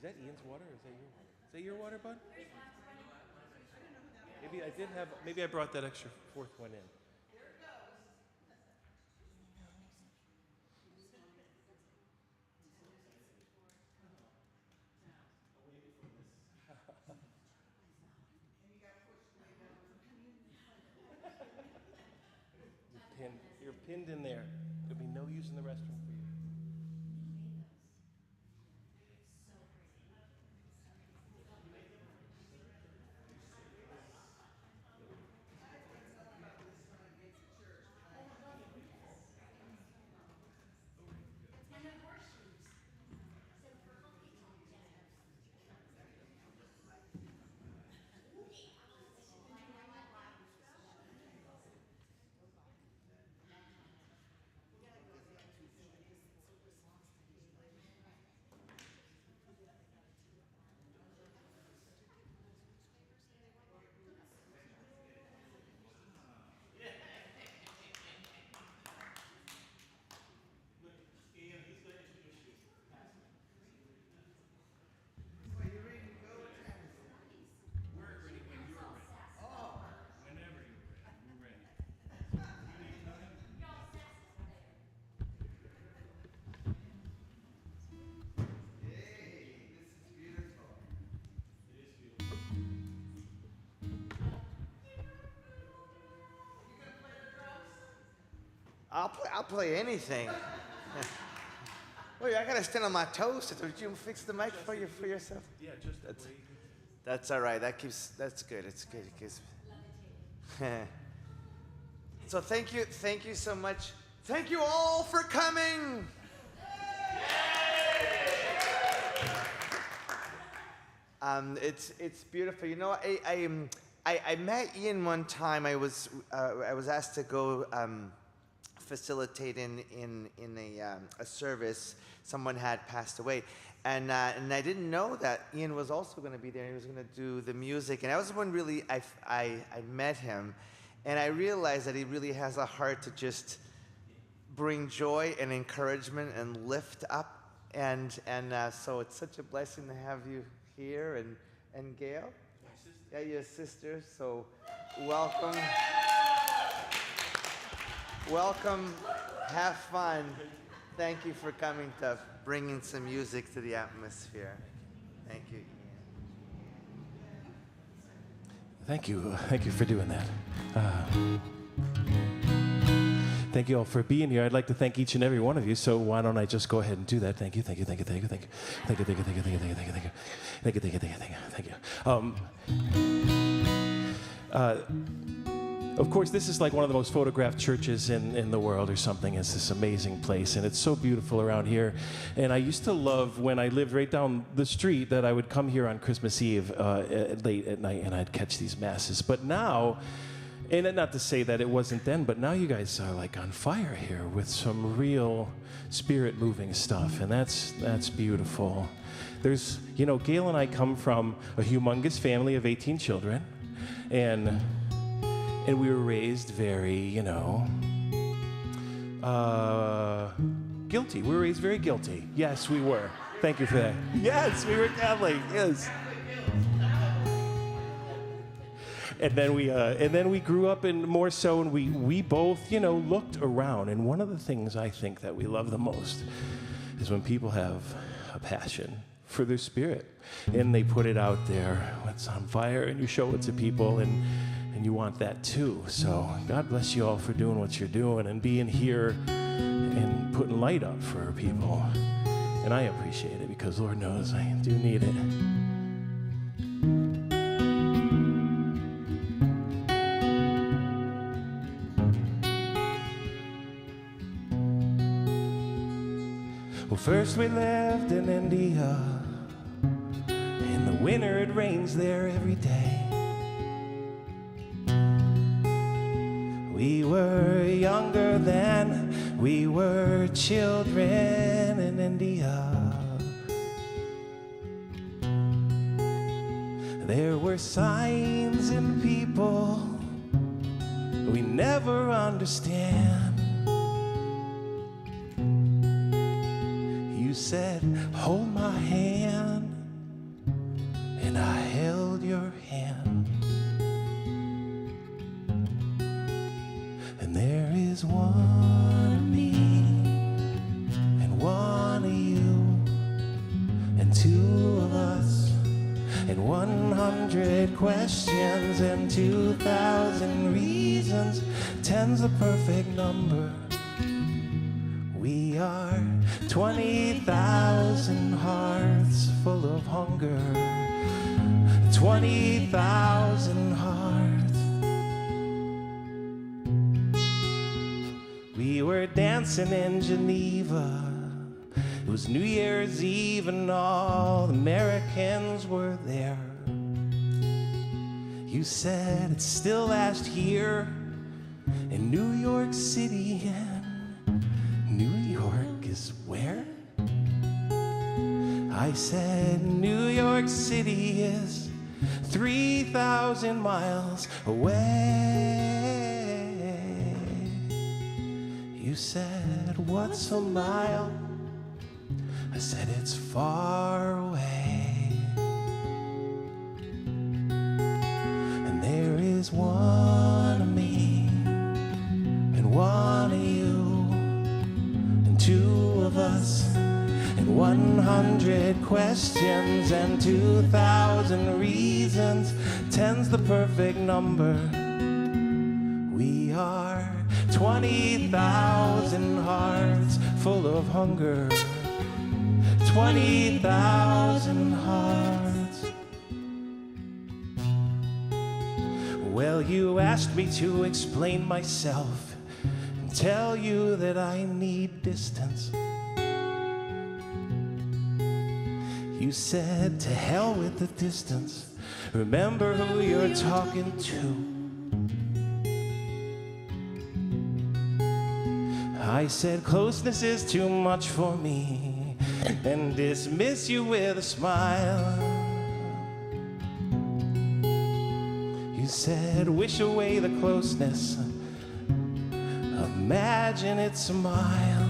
Is that Ian's water or is that your water? Is that your water, bud? Maybe I did have, maybe I brought that extra fourth one in. You're pinned in there. There'll be no use in the restroom for you. I'll play anything. Wait, I gotta stand on my toes. Did you fix the mic for yourself? Yeah, just that's all right. That's good. It's good. So thank you so much. Thank you all for coming. It's beautiful. You know, I met Ian one time. I was asked to go facilitate in a service. Someone had passed away, and I didn't know that Ian was also going to be there. He was going to do the music, and that was when really I met him, and I realized that he really has a heart to just bring joy and encouragement and lift up, and so it's such a blessing to have you here, and Gail, yeah, your sister. So welcome. Welcome, have fun. Thank you for coming to bringing some music to the atmosphere. Thank you, Ian. Thank you for doing that. Thank you all for being here. I'd like to thank each and every one of you, so why don't I just go ahead and do that. Thank you. Of course, this is like one of the most photographed churches in the world or something. It's this amazing place, and it's so beautiful around here. And I used to love, when I lived right down the street, that I would come here on Christmas Eve late at night, and I'd catch these masses. But now, and not to say that it wasn't then, but now you guys are like on fire here with some real spirit-moving stuff, and that's beautiful. There's, you know, Gail and I come from a humongous family of 18 children, and we were raised very, you know, guilty. We were raised very guilty. Yes, we were. Thank you for that. Yes, we were Catholic. Yes. And then we grew up, and more so, and we both, you know, looked around. And one of the things I think that we love the most is when people have a passion for their spirit, and they put it out there. It's on fire, and you show it to people, and you want that too. So God bless you all for doing what you're doing and being here and putting light up for people. And I appreciate it, because Lord knows I do need it. Well, first we lived in India. In the winter it rains there every day. We were younger than we were children in India. There were signs in people we never understand. You said, hold my hand, and I held your hand. And there is one of me and one of you and two of us and 100 questions and 2,000 reasons. 10's the perfect number. We are 20,000 hearts full of hunger. 20,000 hearts. We were dancing in Geneva. It was New Year's Eve and all the Americans were there. You said it's still last year in New York City, and New York is where? I said New York City is 3,000 miles away. You said, what's a mile? I said, it's far away. And there is one of me and one of you and two of us and 100 questions and 2,000 reasons. 10's the perfect number. We are 20,000 hearts full of hunger. 20,000 hearts. Well, you asked me to explain myself and tell you that I need distance. You said, to hell with the distance. Remember who you're talking to. I said, closeness is too much for me, and dismiss you with a smile. You said, wish away the closeness, imagine it smile.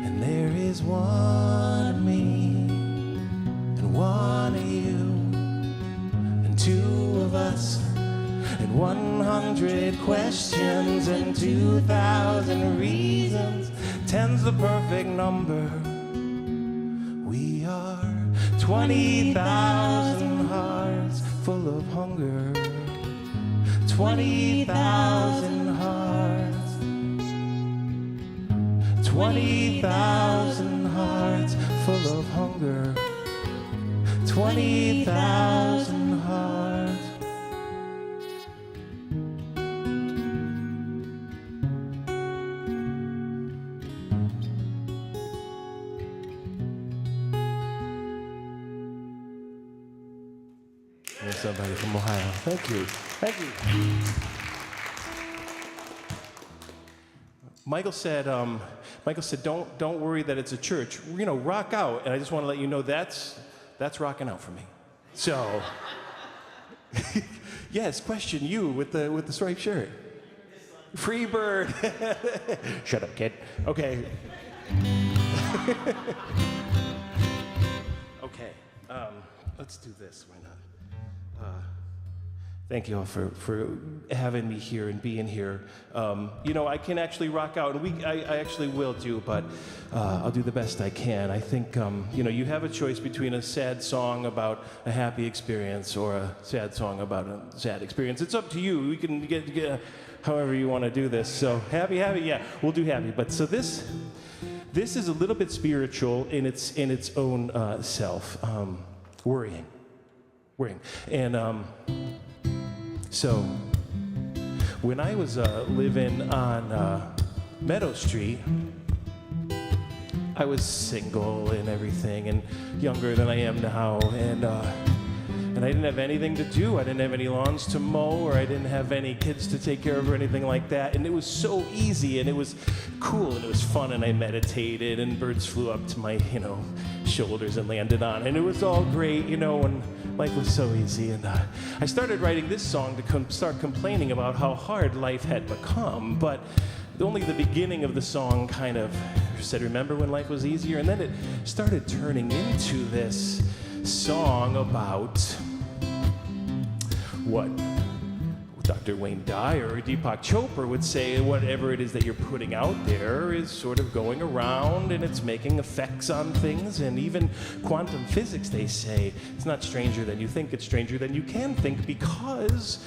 And there is one of me and one of you and two of us and 100 questions and 2,000 reasons. 10's the perfect number. We are 20,000 hearts full of hunger. 20,000 hearts. 20,000 hearts full of hunger. 20,000 hearts. Somebody from Ohio. Thank you. Thank you. Michael said, don't worry that it's a church. You know, rock out. And I just want to let you know that's rocking out for me. So, yes, question you with the striped shirt. Free bird. Shut up, kid. Okay. Okay. Let's do this. Why not? Thank you all for having me here and being here. You know, I can actually rock out, and I actually will do, but I'll do the best I can. I think, you know, you have a choice between a sad song about a happy experience or a sad song about a sad experience. It's up to you. We can get however you want to do this. So happy, yeah, we'll do happy. But so this is a little bit spiritual in its own self. Worrying. And so when I was living on Meadow Street, I was single and everything and younger than I am now, and I didn't have anything to do. I didn't have any lawns to mow, or I didn't have any kids to take care of or anything like that. And it was so easy, and it was cool, and it was fun, and I meditated, and birds flew up to my, you know, shoulders and landed on, and it was all great, you know, and life was so easy. And I started writing this song to start complaining about how hard life had become, but only the beginning of the song kind of said, remember when life was easier? And then it started turning into this song about what Dr. Wayne Dyer or Deepak Chopra would say, whatever it is that you're putting out there is sort of going around and it's making effects on things. And even quantum physics, they say, it's not stranger than you think, it's stranger than you can think, because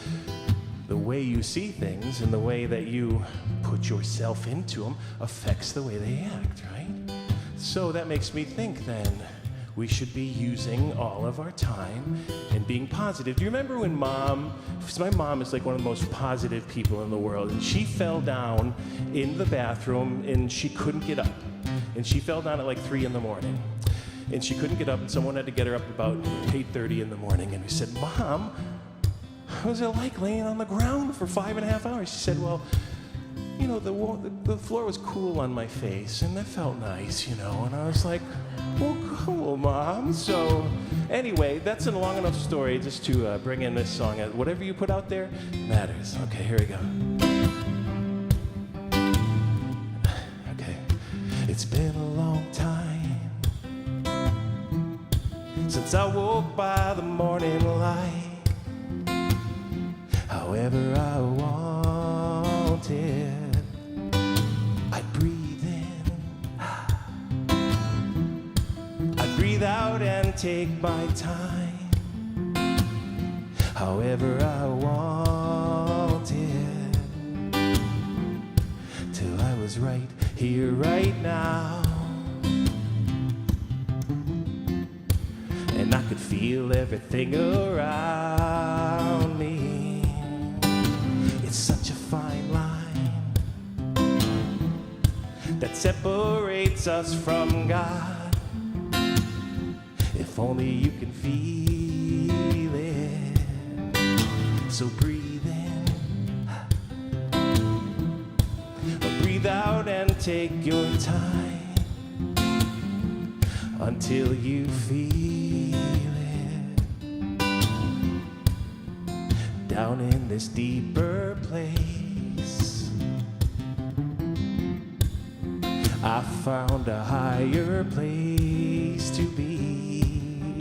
the way you see things and the way that you put yourself into them affects the way they act, right? So that makes me think then, we should be using all of our time and being positive. Do you remember when my mom is like one of the most positive people in the world, and she fell down in the bathroom and she couldn't get up. And she fell down at like 3 in the morning. And she couldn't get up, and someone had to get her up about 8:30 in the morning. And we said, Mom, what was it like laying on the ground for 5.5 hours? She said, well, you know, the floor was cool on my face, and that felt nice, you know. And I was like, well, cool, Mom. So anyway, that's a long enough story just to bring in this song. Whatever you put out there matters. Okay, here we go. Okay. It's been a long time since I woke by the morning light. However I wanted, I'd breathe in, I'd breathe out and take my time. However I wanted, till I was right here, right now. And I could feel everything around me. It's such a fine line that separates us from God. If only you can feel it. So breathe in, breathe out and take your time until you feel it. Down in this deeper place, I found a higher place to be.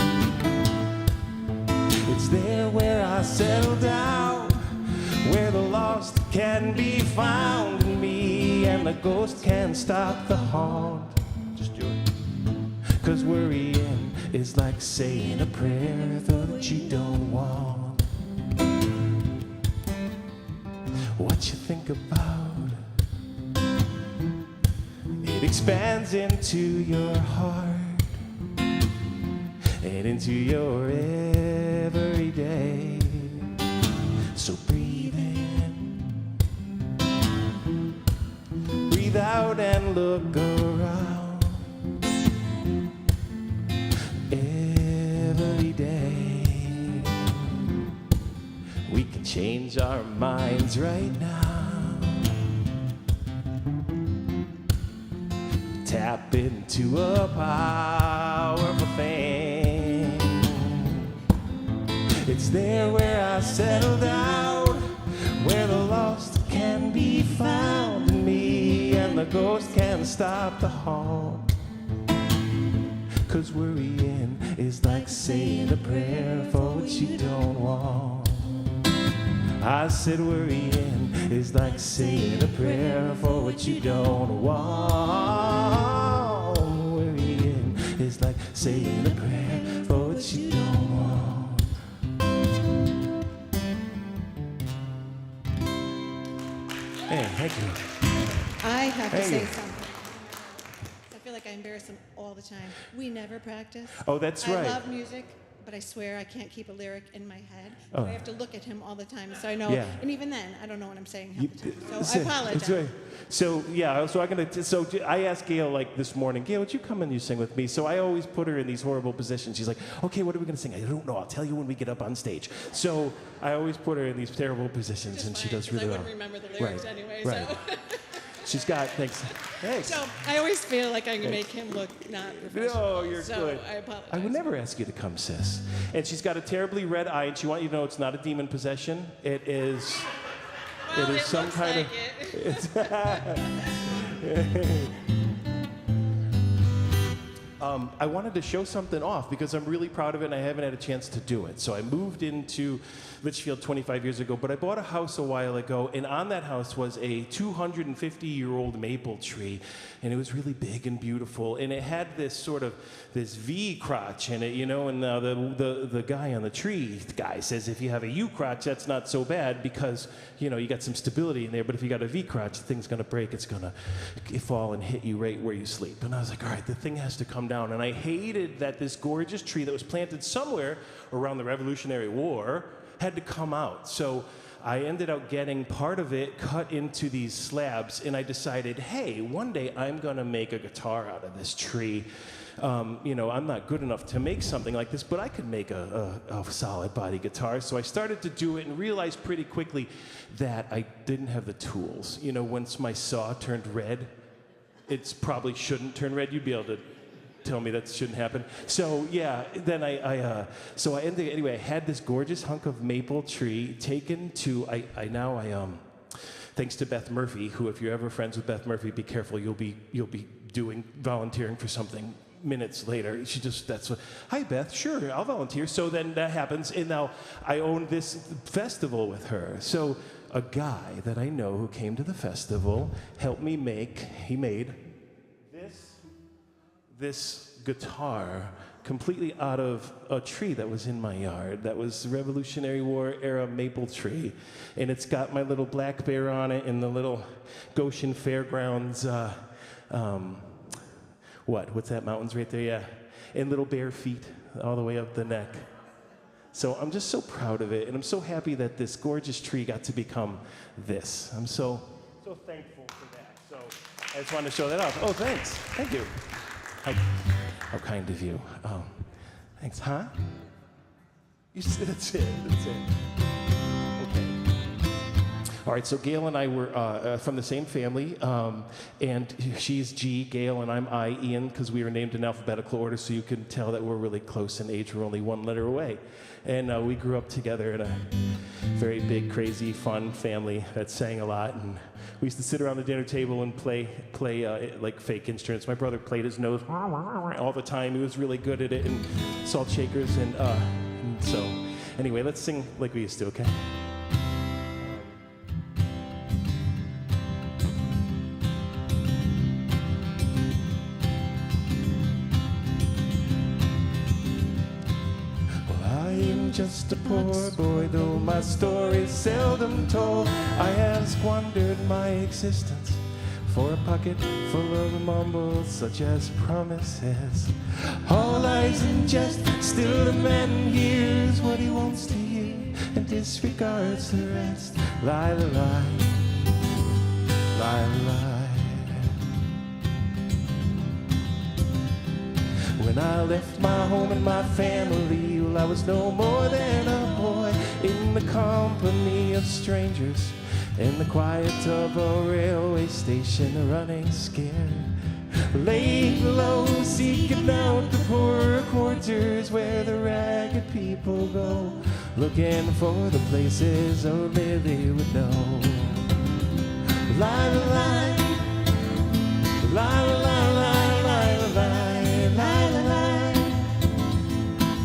It's there where I settle down, where the lost can be found in me, and the ghost can stop the haunt. Just do it. 'Cause worrying is like saying a prayer that you don't want. What you think about, it expands into your heart and into your everyday. So breathe in, breathe out and look around. Every day we can change our minds right now. Tap into a powerful thing. It's there where I settle down, where the lost can be found in me, and the ghost can stop the haunt. 'Cause worrying is like saying a prayer for what you don't want. I said worrying is like saying a prayer for what you don't want. Worrying is like saying a prayer for what you don't want. Hey, thank you. I have to Hey. say something. I feel like I embarrass them all the time. We never practice. Oh, that's right. I love music, but I swear I can't keep a lyric in my head. Oh. I have to look at him all the time, so I know. Yeah. And even then, I don't know what I'm saying half You- the time. So it's I a- apologize. it's right. So yeah, so I asked Gail like this morning, Gail, would you come and you sing with me? So I always put her in these horrible positions. She's like, okay, what are we gonna sing? I don't know. I'll tell you when we get up on stage. So I always put her in these terrible positions, Just and she fine, does 'cause really I well. wouldn't remember the lyrics Right, anyway. right. So. She's got thanks. So I always feel like I can make him look not professional. No, you're so good. I apologize. I would never ask you to come, sis. And she's got a terribly red eye, and she wants you to know it's not a demon possession. It is. Well, It is it some looks kind like of. I wanted to show something off because I'm really proud of it and I haven't had a chance to do it. So I moved into Litchfield 25 years ago, but I bought a house a while ago, and on that house was a 250-year-old maple tree, and it was really big and beautiful, and it had this sort of this V crotch in it, you know, and the guy on the tree guy says if you have a U crotch, that's not so bad because, you know, you got some stability in there, but if you got a V crotch, the thing's gonna break, it's gonna fall and hit you right where you sleep. And I was like, all right, the thing has to come down. And I hated that this gorgeous tree that was planted somewhere around the Revolutionary War had to come out. So I ended up getting part of it cut into these slabs, and I decided, hey, one day I'm gonna make a guitar out of this tree. You know, I'm not good enough to make something like this, but I could make a solid body guitar. So I started to do it and realized pretty quickly that I didn't have the tools. You know, once my saw turned red, it probably shouldn't turn red. You'd be able to tell me that shouldn't happen. So yeah, then so I ended, anyway, I had this gorgeous hunk of maple tree taken to, thanks to Beth Murphy, who, if you're ever friends with Beth Murphy, be careful, you'll be volunteering for something minutes later. Hi Beth, sure, I'll volunteer. So then that happens, and now I own this festival with her. So a guy that I know who came to the festival helped me he made this guitar completely out of a tree that was in my yard. That was Revolutionary War era maple tree. And it's got my little black bear on it and the little Goshen Fairgrounds, what's that, mountains right there? Yeah. And little bare feet all the way up the neck. So I'm just so proud of it, and I'm so happy that this gorgeous tree got to become this. I'm so thankful for that. So I just wanted to show that off. Oh, thanks. Thank you. How kind of you. Thanks. Huh? That's it. Okay. All right, so Gail and I were from the same family, and she's G, Gail, and I'm I, Ian, because we were named in alphabetical order, so you can tell that we're really close in age. We're only one letter away. And we grew up together in a very big, crazy, fun family that sang a lot, and we used to sit around the dinner table and play like fake instruments. My brother played his nose all the time. He was really good at it, and salt shakers, and so anyway, let's sing like we used to, okay? Just a poor boy, though my story's seldom told. I have squandered my existence for a pocket full of mumbles such as promises. All lies and jest, still the man hears what he wants to hear and disregards the rest. Lie, lie, lie, lie, lie. When I left my home and my family, well, I was no more than a boy in the company of strangers, in the quiet of a railway station, running scared, laying low, seeking out the poorer quarters where the ragged people go, looking for the places only they would know. Lie, lie, lie, lie, lie, lie, lie, lie.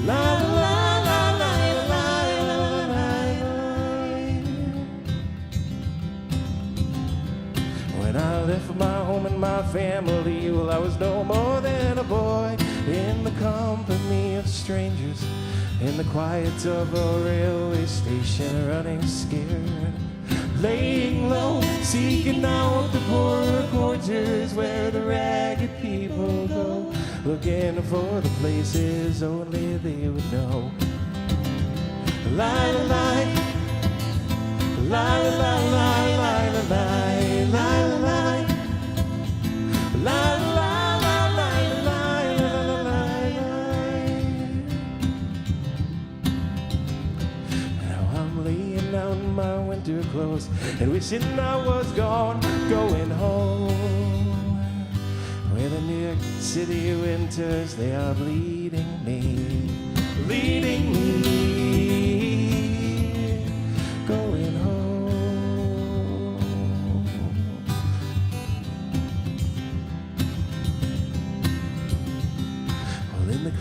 La la la, la la la la la la. When I left my home and my family, well, I was no more than a boy in the company of strangers, in the quiet of a railway station, running scared, laying low, seeking out the poorer quarters where the ragged people go, looking for the places only they would know. Lie, lie, lie, lie, lie, lie, lie, lie, lie, lie, lie, lie, lie, lie. Now I'm laying out in my winter clothes and wishing I was gone, going home. Where the New York City winters, they are bleeding me, going home.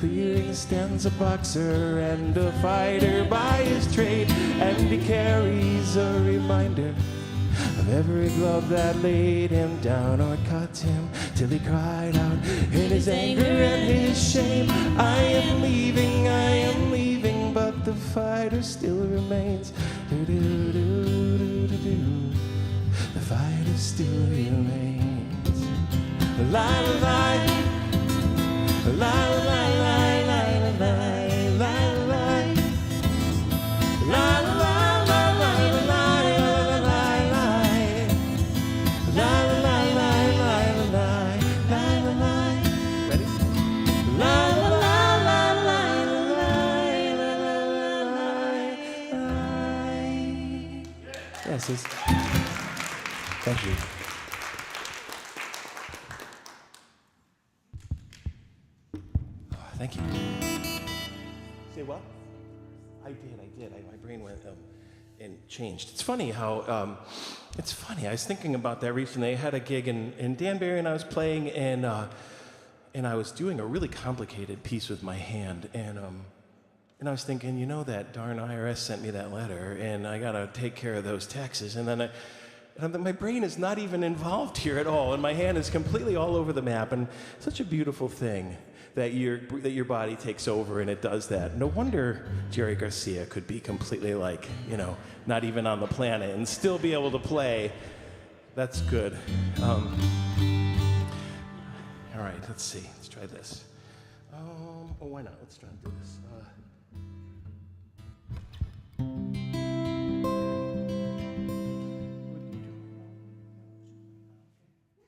Clearing stands a boxer and a fighter by his trade, and he carries a reminder of every glove that laid him down or cut him till he cried out in his anger and his shame, I am leaving, but the fighter still remains. Do-do-do-do-do-do. The fighter still remains. La la la, la la la la la la la la la la. Yes, thank you. Oh, thank you. Say what? I did. My brain went and changed. It's funny how, I was thinking about that recently. I had a gig in Danbury and I was playing and I was doing a really complicated piece with my hand and I was thinking, you know, that darn IRS sent me that letter, and I gotta take care of those taxes. And then my brain is not even involved here at all, and my hand is completely all over the map. And such a beautiful thing that your body takes over and it does that. No wonder Jerry Garcia could be completely like, you know, not even on the planet and still be able to play. That's good. All right, let's see. Let's try this. Why not? Let's try to do this.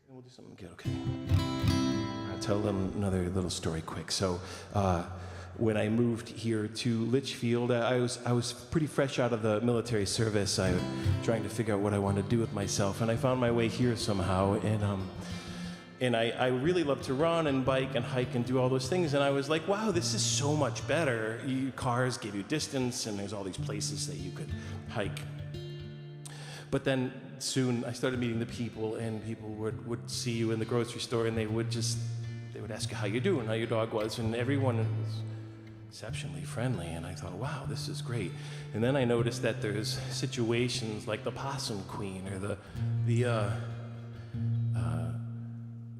We'll do something good, okay? I'll tell them another little story quick. So, when I moved here to Litchfield, I was pretty fresh out of the military service. I was trying to figure out what I wanted to do with myself, and I found my way here somehow. And I really love to run and bike and hike and do all those things. And I was like, wow, this is so much better. Cars give you distance, and there's all these places that you could hike. But then soon I started meeting the people, and people would see you in the grocery store, and they would ask you how you do and how your dog was, and everyone was exceptionally friendly. And I thought, wow, this is great. And then I noticed that there's situations like the Possum Queen or the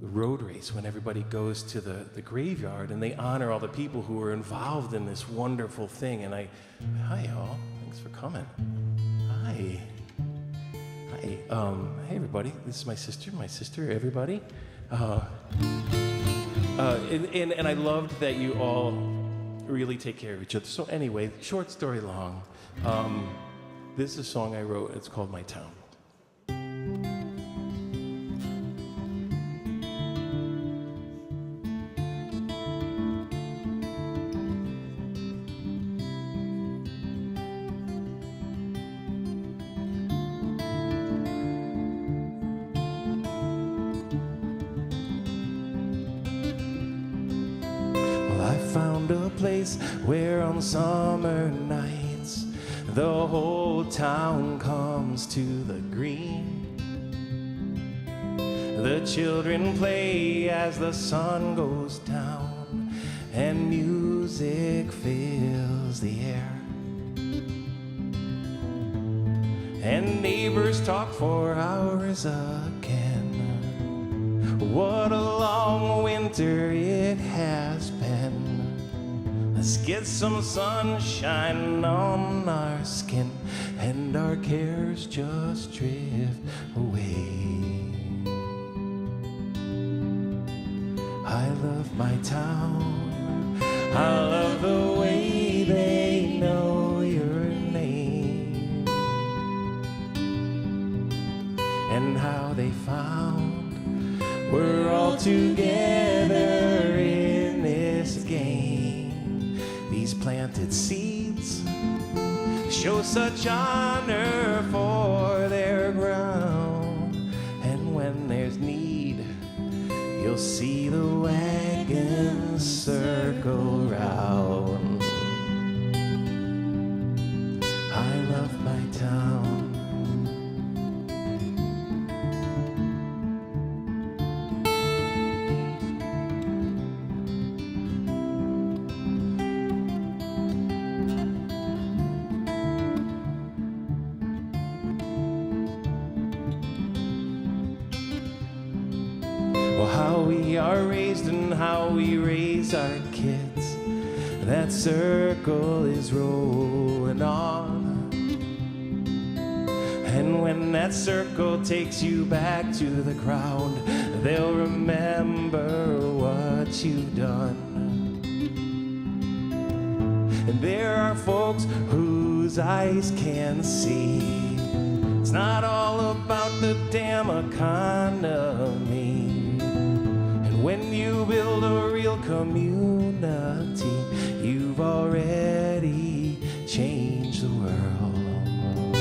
road race when everybody goes to the graveyard and they honor all the people who were involved in this wonderful thing. And hi y'all, thanks for coming. Hi, hey everybody, this is my sister, everybody. And I loved that you all really take care of each other. So anyway, short story long, this is a song I wrote, it's called My Town. Where on summer nights the whole town comes to the green. The children play as the sun goes down and music fills the air. And neighbors talk for hours again. What a long winter it has been. Let's get some sunshine on our skin and our cares just drift away. I love my town. I love the way they know your name and how they found we're all together in this game. These planted seeds show such honor for their ground, and when there's need, you'll see the wagons circle round. I love my town. we are raised and how we raise our kids. That circle is rolling on. And when that circle takes you back to the ground, they'll remember what you've done. And there are folks whose eyes can see. It's not all about the damn economy. And when you build a real community, you've already changed the world.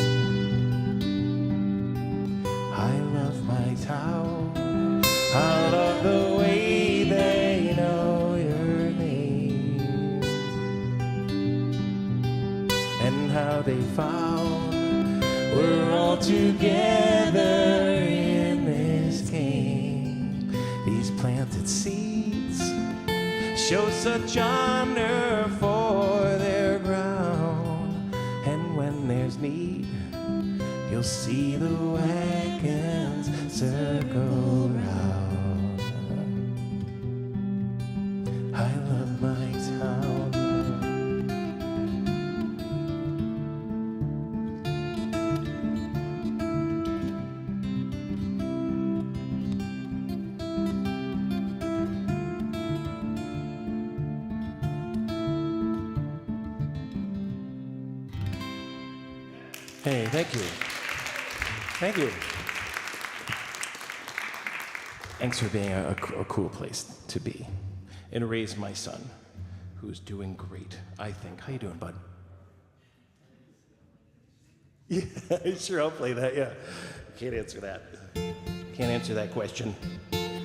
I love my town. I love the way they know your name. And how they found we're all together in this game. These planted seeds show such honor for their ground. And when there's need, you'll see the wagons circle round. I love my town. Hey, thank you. Thank you. Thanks for being a cool place to be and raise my son, who's doing great, I think. How you doing, bud? Yeah, sure, I'll play that, yeah. Can't answer that. Can't answer that question.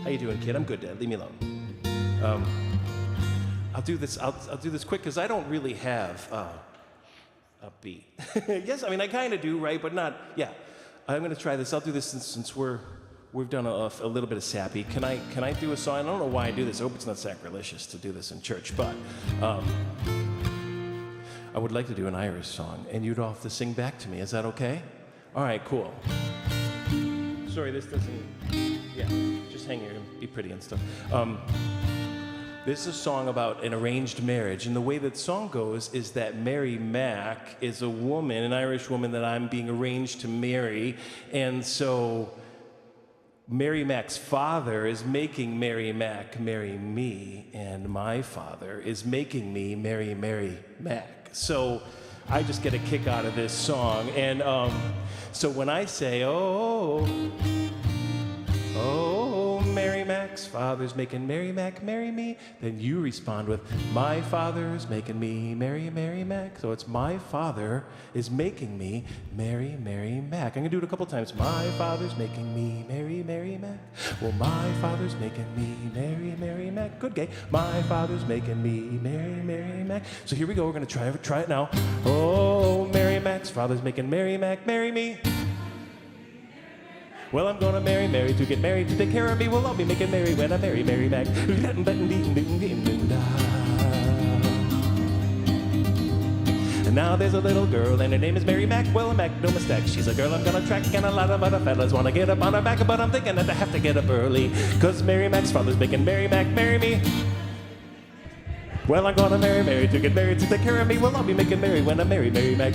How you doing, kid? I'm good, Dad. Leave me alone. I'll do this quick, because I don't really have a beat. Yes, I mean, I kind of do, right? But not, yeah. I'm going to try this. I'll do this since we've done a little bit of sappy. Can I do a song? I don't know why I do this. I hope it's not sacrilegious to do this in church, but I would like to do an Irish song, and you'd all have to sing back to me. Is that okay? All right, cool. Sorry, this doesn't, yeah, just hang here and be pretty and stuff. This is a song about an arranged marriage, and the way that song goes is that Mary Mac is a woman, an Irish woman that I'm being arranged to marry, and so Mary Mac's father is making Mary Mac marry me, and my father is making me marry Mary Mac. So I just get a kick out of this song, and so when I say, oh, Mary Mac's father's making Mary Mac marry me, then you respond with, my father's making me marry Mary Mac. So it's my father is making me marry Mary Mac. I'm gonna do it a couple times. My father's making me marry Mary Mac. Well, my father's making me marry Mary Mac. Good gay. My father's making me marry Mary Mac. So here we go. We're gonna try it now. Oh, Mary Mac's father's making Mary Mac marry me. Well, I'm gonna marry Mary to get married to take care of me. Well, I'll be making Mary when I marry Mary Mac. And now there's a little girl and her name is Mary Mac. Well, Mac, no mistake, she's a girl I'm gonna track, and a lot of other fellas wanna get up on her back, but I'm thinking that I have to get up early, cause Mary Mac's father's making Mary Mac marry me. Well, I'm gonna marry Mary to get married to take care of me. Well, I'll be making Mary when I marry Mary Mac.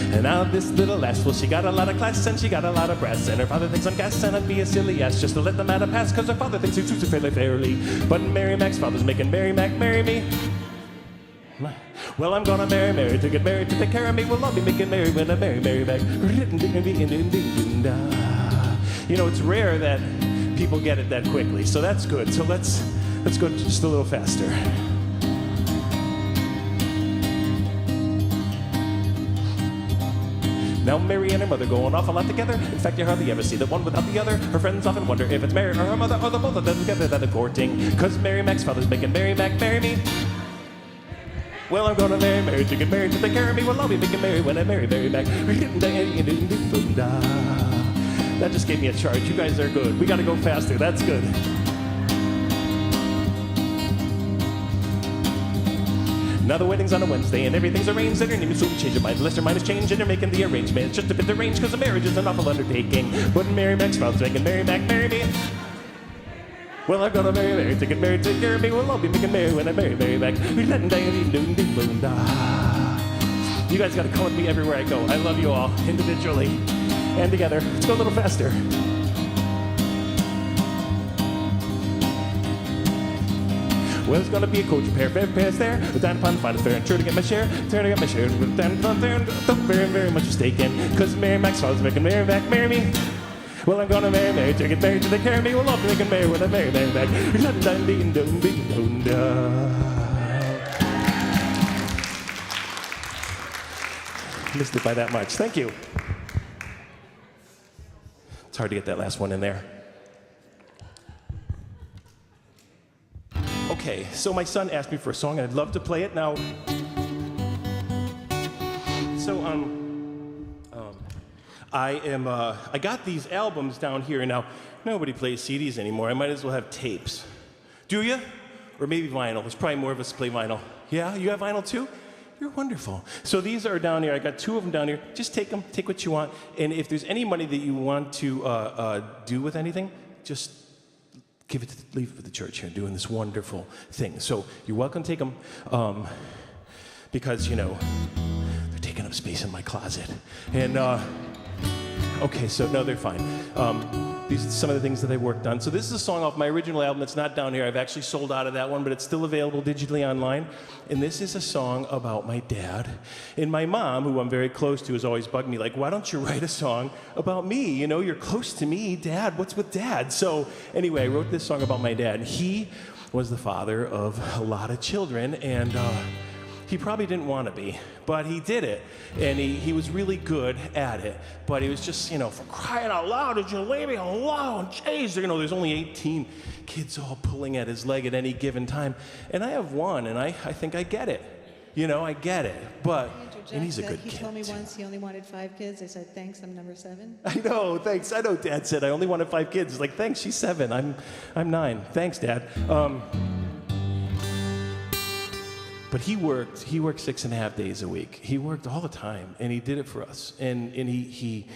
And now this little lass, well, she got a lot of class and she got a lot of brass, and her father thinks I'm gas, and I'd be a silly ass just to let the matter pass, cause her father thinks he treats her fairly. But Mary Mac's father's making Mary Mac marry me. Well, I'm gonna marry Mary to get married to take care of me. Well, I'll be making Mary when I marry Mary Mac. You know, it's rare that people get it that quickly, so that's good. So let's go just a little faster. Now Mary and her mother go an awful lot together. In fact, you hardly ever see the one without the other. Her friends often wonder if it's Mary or her mother, or the both of them together that are courting. Cause Mary Mac's father's making Mary Mac marry me. Well, I'm gonna marry Mary to get married to take care of me. Well, I'll be making Mary when I marry Mary Mac. That just gave me a charge. You guys are good. We gotta go faster. That's good. Now the wedding's on a Wednesday and everything's arranged and her name is soon changed. By the list her mind is changed and they're making the arrangements just to fit the range because the marriage is an awful undertaking. But Mary Mac's father's making Mary Mac marry me. Well, I'm gonna marry Mary, take Mary, take care of me. Well, I'll be making Mary when I marry Mary Mac. You guys gotta come with me everywhere I go. I love you all, individually and together. Let's go a little faster. Well, it's gonna be a coach, a pair of pairs there. Down upon the finest fair, and sure to get my share. Turn to get my share. Down upon there, don't very much mistaken. Cause Mary Mac's father's making Mary Mac marry me. Well, I'm gonna marry Mary, to get married to the care of me. Well, I'll be making Mary when I marry Mary Mac. Missed it by that much. Thank you. It's hard to get that last one in there. Okay, so my son asked me for a song, and I'd love to play it now. So, I got these albums down here, and now nobody plays CDs anymore. I might as well have tapes. Do you? Or maybe vinyl. There's probably more of us play vinyl. Yeah, you have vinyl too? You're wonderful. So these are down here. I got 2 of them down here. Just take them, take what you want. And if there's any money that you want to do with anything, just leave it with the church here, doing this wonderful thing. So you're welcome to take them, because, you know, they're taking up space in my closet. And, okay, so no, they're fine. These are some of the things that I worked on. So this is a song off my original album that's not down here. I've actually sold out of that one, but it's still available digitally online. And this is a song about my dad. And my mom, who I'm very close to, has always bugged me, like, why don't you write a song about me? You know, you're close to me, Dad. What's with Dad? So anyway, I wrote this song about my dad. He was the father of a lot of children, and he probably didn't want to be, but he did it, and he was really good at it. But he was just, you know, for crying out loud, did you leave me alone? Jeez, you know, there's only 18 kids all pulling at his leg at any given time, and I have one, and I think I get it. You know, I get it, but, and he's a good kid. He told me once he only wanted 5 kids. I said, thanks, I'm number 7. I know, thanks. I know Dad said I only wanted 5 kids. He's like, thanks, she's 7. I'm 9. Thanks, Dad. But he worked 6.5 days a week. He worked all the time, and he did it for us. And he,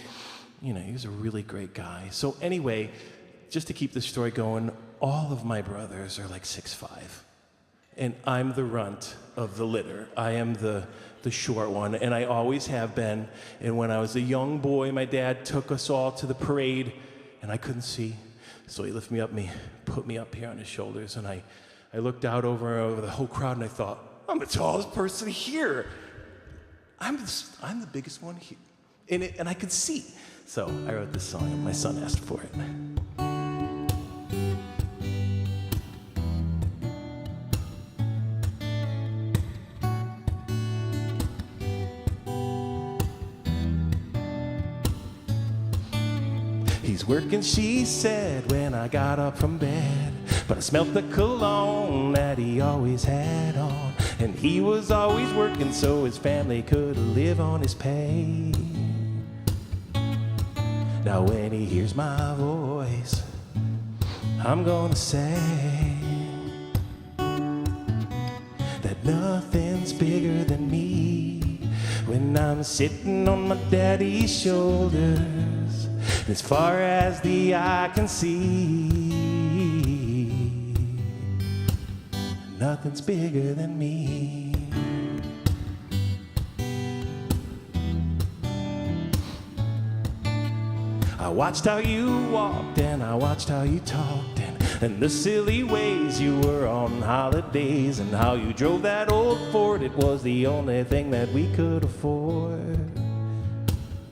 you know, he was a really great guy. So anyway, just to keep the story going, all of my brothers are like 6'5", and I'm the runt of the litter. I am the short one, and I always have been. And when I was a young boy, my dad took us all to the parade, and I couldn't see, so he lifted me up, put me up here on his shoulders, and I looked out over the whole crowd, and I thought, I'm the tallest person here. I'm the biggest one here. And I could see. So I wrote this song, and my son asked for it. He's working, she said, when I got up from bed. But I smelt the cologne that he always had on. And he was always working so his family could live on his pay. Now when he hears my voice, I'm gonna say that nothing's bigger than me when I'm sitting on my daddy's shoulders. As far as the eye can see, nothing's bigger than me. I watched how you walked and I watched how you talked and the silly ways you were on holidays and how you drove that old Ford. It was the only thing that we could afford.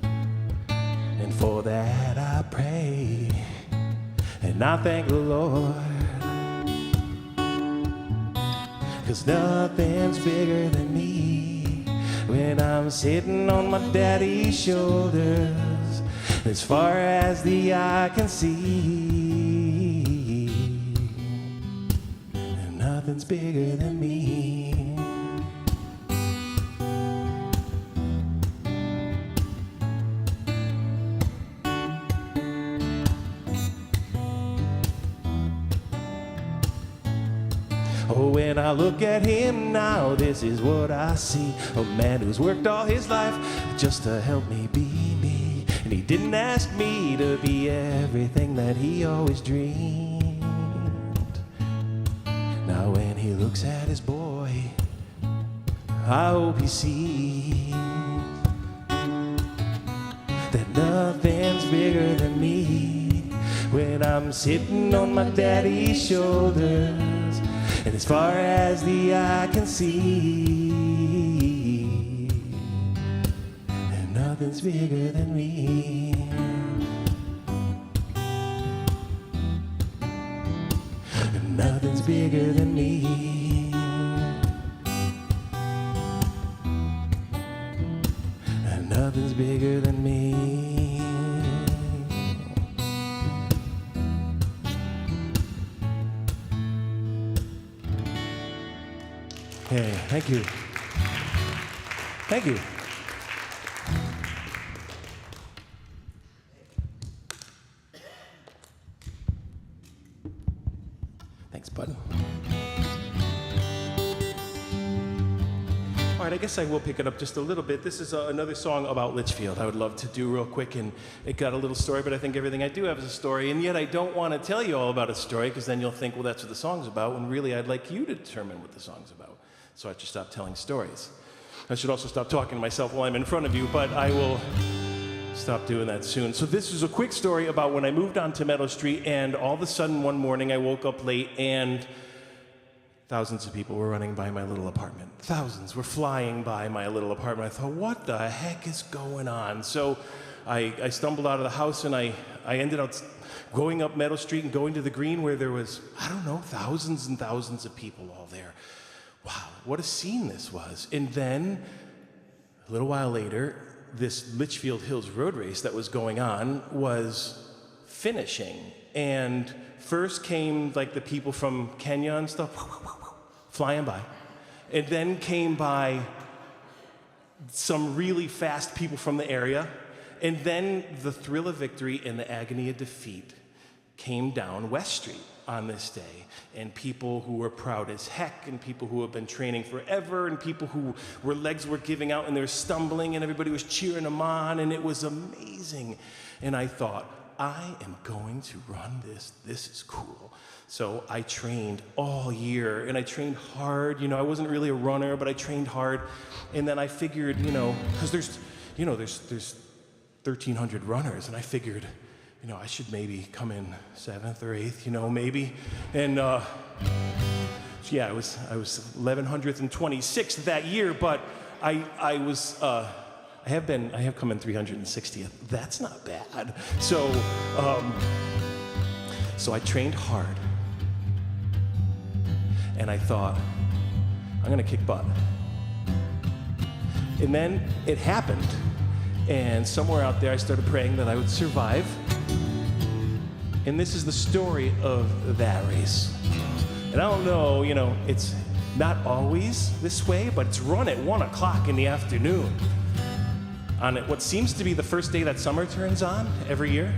And for that I pray and I thank the Lord. 'Cause nothing's bigger than me when I'm sitting on my daddy's shoulders. As far as the eye can see, and nothing's bigger than me. Oh, when I look at him now, this is what I see. A man who's worked all his life just to help me be me. And he didn't ask me to be everything that he always dreamed. Now when he looks at his boy, I hope he sees that nothing's bigger than me. When I'm sitting on my daddy's shoulders, and as far as the eye can see, and nothing's bigger than me. And nothing's bigger than me. And nothing's bigger than me. Hey, thank you. Thank you. Thanks, bud. All right, I guess I will pick it up just a little bit. This is another song about Litchfield I would love to do real quick, and it got a little story, but I think everything I do have is a story, and yet I don't want to tell you all about a story, because then you'll think, well, that's what the song's about, when really I'd like you to determine what the song's about. So I should stop telling stories. I should also stop talking to myself while I'm in front of you, but I will stop doing that soon. So this is a quick story about when I moved on to Meadow Street, and all of a sudden one morning I woke up late, and thousands of people were running by my little apartment. Thousands were flying by my little apartment. I thought, what the heck is going on? So I stumbled out of the house, and I ended up going up Meadow Street and going to the green, where there was, I don't know, thousands and thousands of people all there. Wow, what a scene this was. And then, a little while later, this Litchfield Hills road race that was going on was finishing. And first came like the people from Kenya and stuff, flying by. And then came by some really fast people from the area. And then the thrill of victory and the agony of defeat came down West Street on this day. And people who were proud as heck, and people who have been training forever, and people who were legs were giving out and they were stumbling, and everybody was cheering them on, and it was amazing. And I thought, I am going to run this. This is cool. So I trained all year, and I trained hard. You know, I wasn't really a runner, but I trained hard. And then I figured, you know, because there's 1,300 runners, and I figured, you know, I should maybe come in 7th or 8th, you know, maybe. And yeah, I was 1126th that year, but I have come in 360th. That's not bad. So I trained hard, and I thought, I'm gonna kick butt. And then it happened, and somewhere out there I started praying that I would survive. And this is the story of that race. And I don't know, you know, it's not always this way, but it's run at 1 o'clock in the afternoon on what seems to be the first day that summer turns on every year.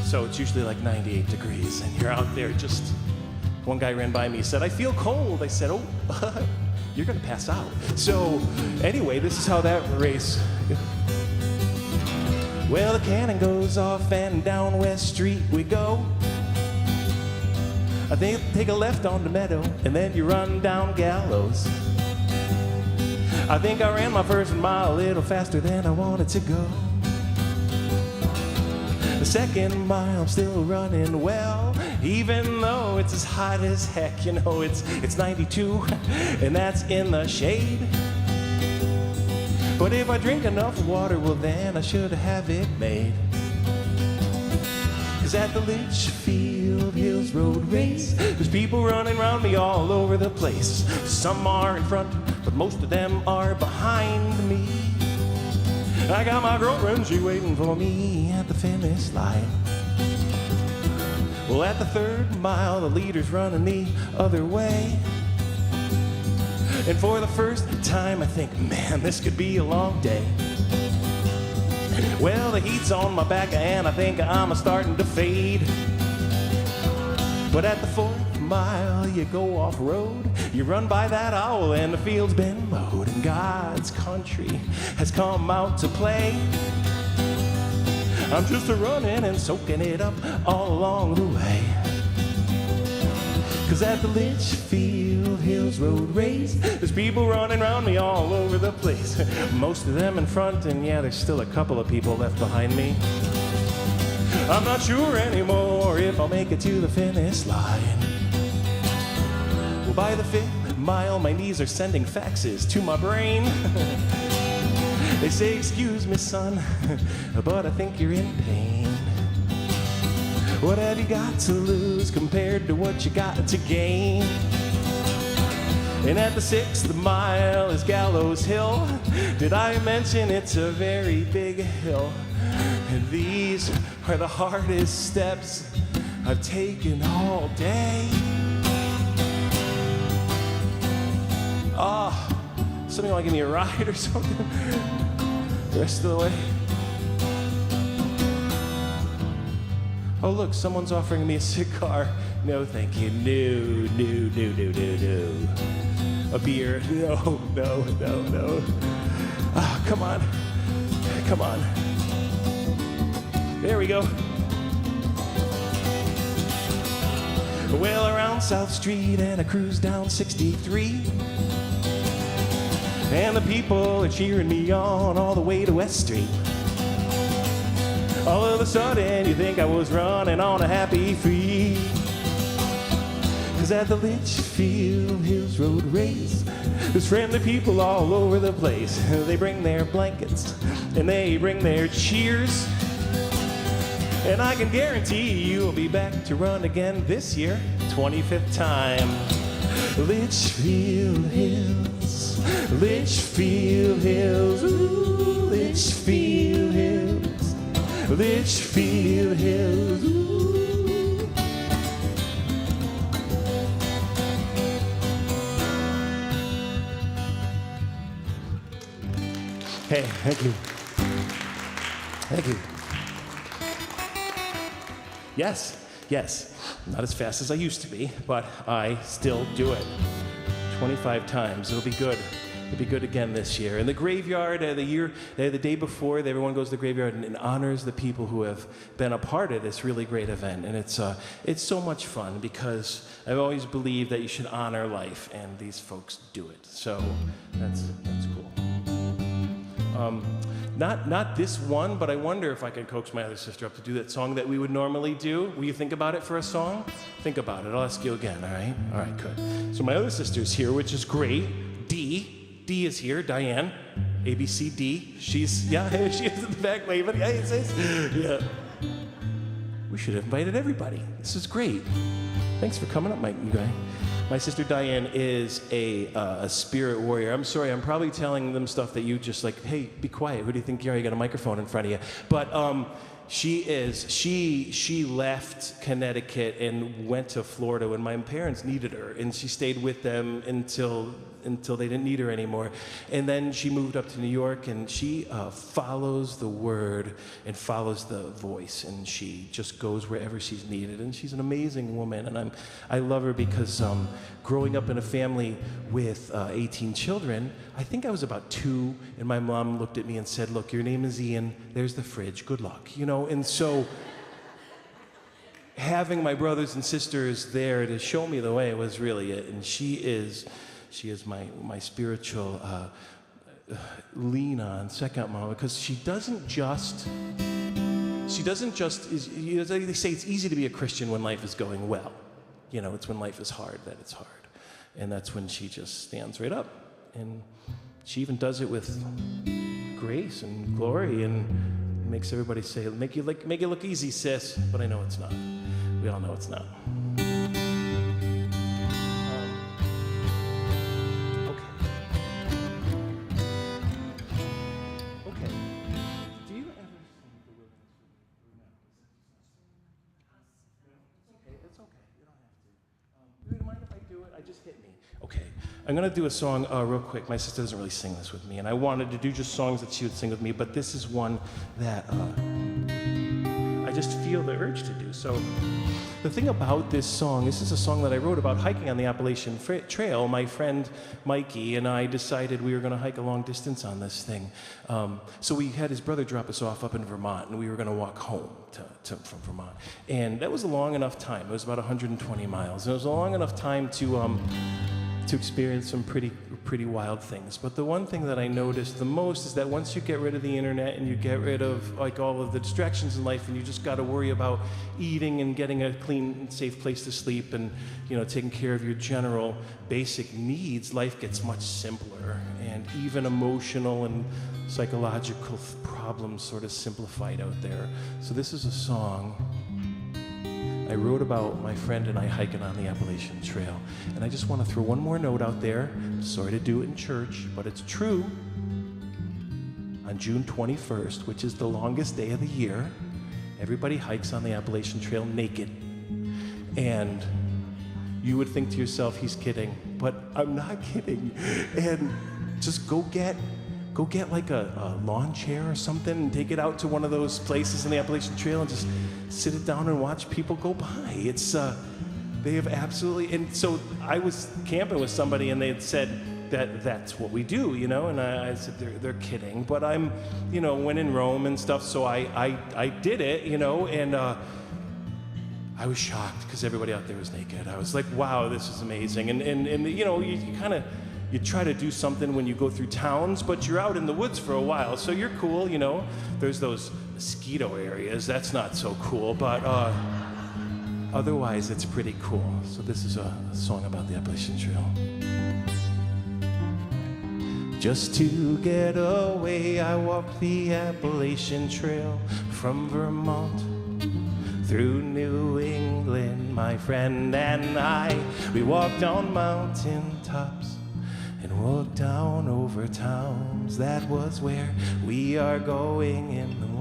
So it's usually like 98 degrees, and you're out there just, one guy ran by me, he said, I feel cold. I said, oh, you're gonna pass out. So anyway, this is how that race. Well, the cannon goes off, and down West Street we go. I think take a left on the Meadow, and then you run down Gallows. I think I ran my first mile a little faster than I wanted to go. The second mile I'm still running well, even though it's as hot as heck. You know, it's 92, and that's in the shade. But if I drink enough water, well then I should have it made. 'Cause at the Litchfield Hills Road Race, there's people running around me all over the place. Some are in front, but most of them are behind me. I got my girlfriend, she waiting for me at the finish line. Well, at the 3rd mile, the leader's running the other way. And for the first time, I think, man, this could be a long day. Well, the heat's on my back, and I think I'm starting to fade. But at the 4th mile you go off-road. You run by that owl and the field's been mowed, and God's country has come out to play. I'm just a-running and soaking it up all along the way. 'Cause at the Litchfield Hills Road Race, there's people running around me all over the place. Most of them in front, and yeah, there's still a couple of people left behind me. I'm not sure anymore if I'll make it to the finish line. Well, by the 5th mile, my knees are sending faxes to my brain. They say, excuse me, son, but I think you're in pain. What have you got to lose compared to what you got to gain? And at the 6th mile is Gallows Hill. Did I mention it's a very big hill? And these are the hardest steps I've taken all day. Oh, somebody want to give me a ride or something? The rest of the way. Oh, look, someone's offering me a cigar. No, thank you. No. A beer. No. Oh, come on. There we go. Well, around South Street and I cruise down 63. And the people are cheering me on all the way to West Street. All of a sudden, you think I was running on a happy feet. 'Cause at the Litchfield Hills Road Race, there's friendly people all over the place. They bring their blankets and they bring their cheers. And I can guarantee you'll be back to run again this year, 25th time. Litchfield Hills, Litchfield Hills, ooh, Litchfield Hills, Litchfield Hills, ooh. Hey, thank you. Thank you. Yes, not as fast as I used to be, but I still do it. 25 times, it'll be good. It'll be good again this year. In the graveyard, the day before, everyone goes to the graveyard and honors the people who have been a part of this really great event. And it's so much fun because I've always believed that you should honor life, and these folks do it. So that's cool. Not this one, but I wonder if I could coax my other sister up to do that song that we would normally do. Will you think about it for a song? Think about it. I'll ask you again, all right? All right, good. So my other sister's here, which is great. D is here, Diane. A, B, C, D. She is in the back waving. Yeah. We should have invited everybody. This is great. Thanks for coming up, Mike. My sister Diane is a spirit warrior. I'm sorry, I'm probably telling them stuff that you just like, hey, be quiet. Who do you think you are? You got a microphone in front of you. But she left Connecticut and went to Florida when my parents needed her, and she stayed with them until they didn't need her anymore. And then she moved up to New York, and she follows the word and follows the voice, and she just goes wherever she's needed. And she's an amazing woman, and I love her because growing up in a family with 18 children, I think I was about 2, and my mom looked at me and said, look, your name is Ian, there's the fridge, good luck, and so having my brothers and sisters there to show me the way was really it. And she is my spiritual lean on, second mom, because she doesn't just, they say it's easy to be a Christian when life is going well. It's when life is hard that it's hard. And that's when she just stands right up. And she even does it with grace and glory and makes everybody say, make it look easy, sis. But I know it's not. We all know it's not. Okay. Do you ever sing the wilderness or not? Okay, it's okay. You don't have to. Do you mind if I do it? I just hit me. Okay. I'm going to do a song real quick. My sister doesn't really sing this with me, and I wanted to do just songs that she would sing with me, but this is one that I just feel the urge to do. So the thing about this song, this is a song that I wrote about hiking on the Appalachian Trail. My friend Mikey and I decided we were going to hike a long distance on this thing. So we had his brother drop us off up in Vermont, and we were going to walk home from Vermont. And that was a long enough time. It was about 120 miles. And it was a long enough time to experience some pretty wild things. But the one thing that I noticed the most is that once you get rid of the internet and you get rid of like all of the distractions in life, and you just got to worry about eating and getting a clean and safe place to sleep and, you know, taking care of your general basic needs, life gets much simpler, and even emotional and psychological problems sort of simplified out there. So this is a song I wrote about my friend and I hiking on the Appalachian Trail. And I just want to throw one more note out there. Sorry to do it in church, but it's true. On June 21st, which is the longest day of the year, everybody hikes on the Appalachian Trail naked. And you would think to yourself, he's kidding, but I'm not kidding. And just go get like a lawn chair or something and take it out to one of those places in the Appalachian Trail and just sit it down and watch people go by. It's they have absolutely, and so I was camping with somebody and they had said that that's what we do, you know, and I said they're kidding, but I'm, you know, when in Rome and stuff, so I did it, you know, and I was shocked because everybody out there was naked. I was like, wow, this is amazing. And you know, you try to do something when you go through towns, but you're out in the woods for a while, so you're cool, you know. There's those mosquito areas, that's not so cool, but otherwise it's pretty cool. So this is a song about the Appalachian Trail. Just to get away, I walked the Appalachian Trail from Vermont through New England. My friend and I, we walked on mountain tops and walked down over towns. That was where we are going in the morning.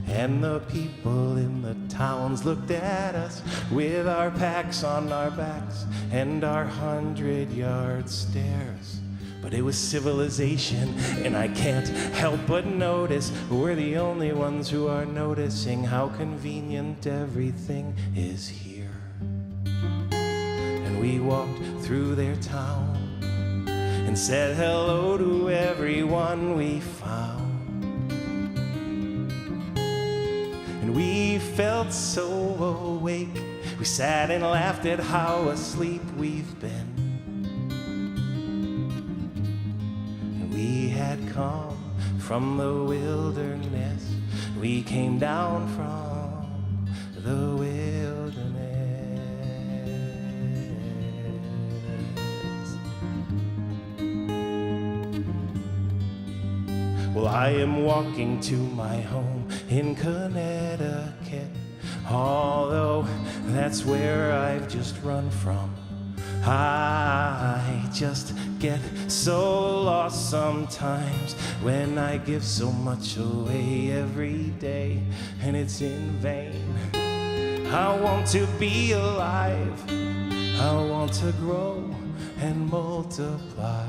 And the people in the towns looked at us with our packs on our backs and our 100-yard stares. But it was civilization, and I can't help but notice we're the only ones who are noticing how convenient everything is here. And we walked through their town and said hello to everyone we found. And we felt so awake, we sat and laughed at how asleep we've been. We had come from the wilderness. We came down from the wilderness. Well, I am walking to my home in Connecticut, although that's where I've just run from. I just get so lost sometimes when I give so much away every day, and it's in vain. I want to be alive, I want to grow and multiply.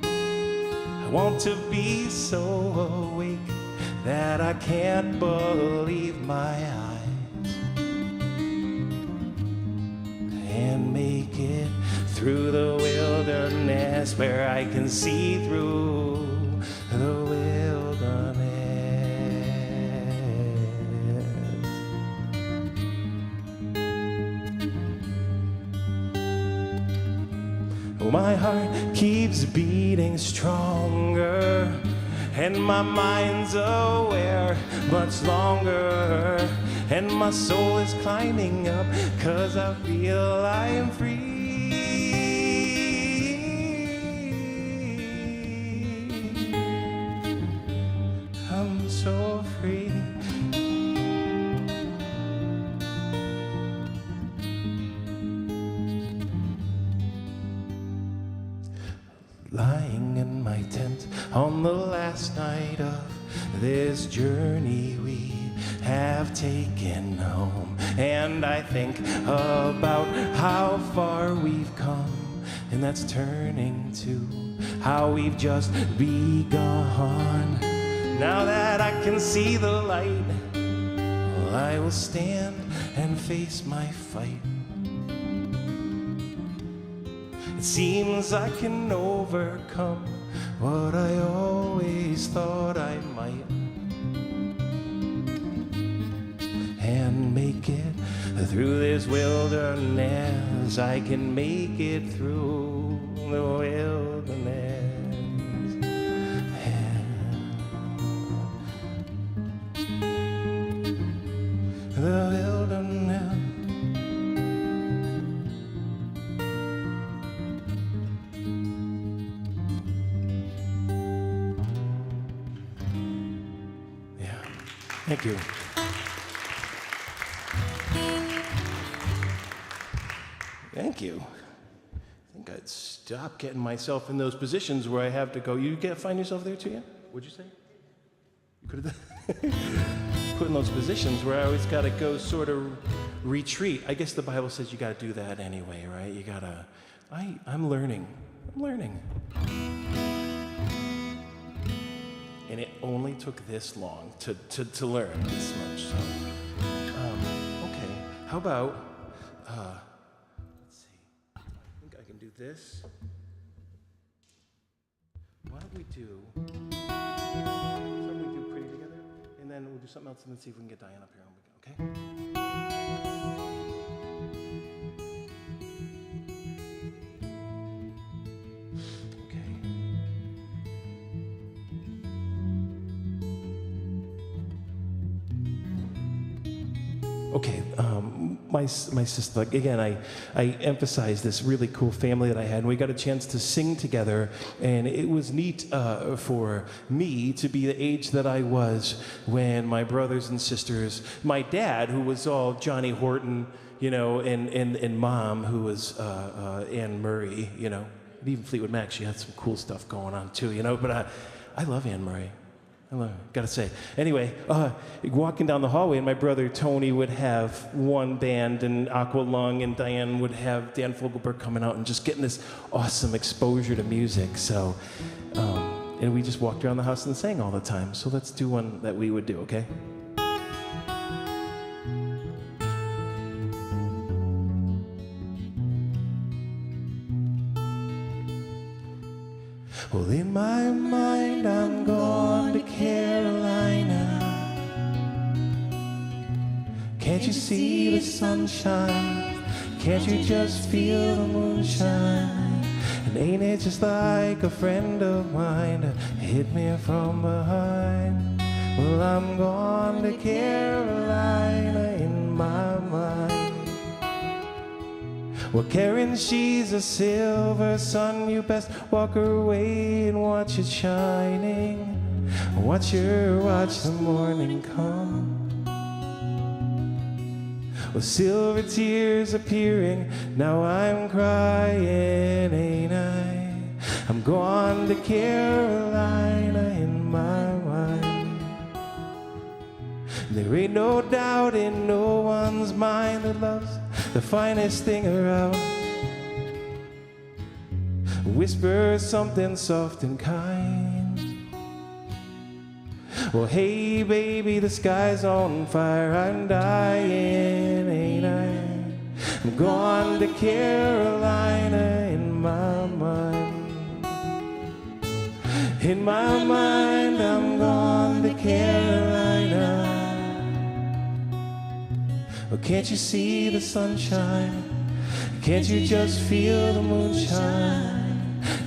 I want to be so awake that I can't believe my eyes, and make it through the wilderness where I can see through the wilderness. Oh, my heart keeps beating stronger, and my mind's aware much longer, and my soul is climbing up 'cause I feel I am free. I'm so free. Lying in my tent on the last night of this journey we have taken home, and I think about how far we've come and that's turning to how we've just begun. Now that I can see the light, well, I will stand and face my fight. It seems I can overcome what I always thought I might, and make it through this wilderness. I can make it through the wilderness. The wilderness. Yeah. Thank you. Thank you. I think I'd stop getting myself in those positions where I have to go. You can't find yourself there too, yeah? What'd you say? You could have put in those positions where I always got to go sort of retreat. I guess the Bible says you got to do that anyway, right? You got to. I'm learning. I'm learning. And it only took this long to learn this much. So, okay. How about? This. Why don't we do something we do pretty together, and then we'll do something else, and then see if we can get Diane up here. Okay. My sister, again, I emphasize this really cool family that I had, and we got a chance to sing together, and it was neat for me to be the age that I was when my brothers and sisters, my dad, who was all Johnny Horton, you know, and mom, who was Anne Murray, you know, and even Fleetwood Mac, she had some cool stuff going on too, you know, but I love Anne Murray. Gotta say. Anyway, walking down the hallway, and my brother Tony would have one band, and Aqua Lung, and Diane would have Dan Fogelberg coming out, and just getting this awesome exposure to music. So, and we just walked around the house and sang all the time. So let's do one that we would do, okay? Well, in my mind, I'm going to Carolina. Can't you see the sunshine? Can't you just feel the moonshine? And ain't it just like a friend of mine hit me from behind? Well, I'm going to Carolina in my mind. Well, Karen, she's a silver sun. You best walk her away and watch it shining. Watch her watch the morning come. Well, silver tears appearing. Now I'm crying, ain't I? I'm going to Carolina in my mind. There ain't no doubt in no one's mind that love's the finest thing around. Whisper something soft and kind. Well, hey baby, the sky's on fire. I'm dying, ain't I? I'm going to Carolina in my mind. In my mind, I'm going to Carolina. Oh, can't you see the sunshine? Can't you just feel the moonshine?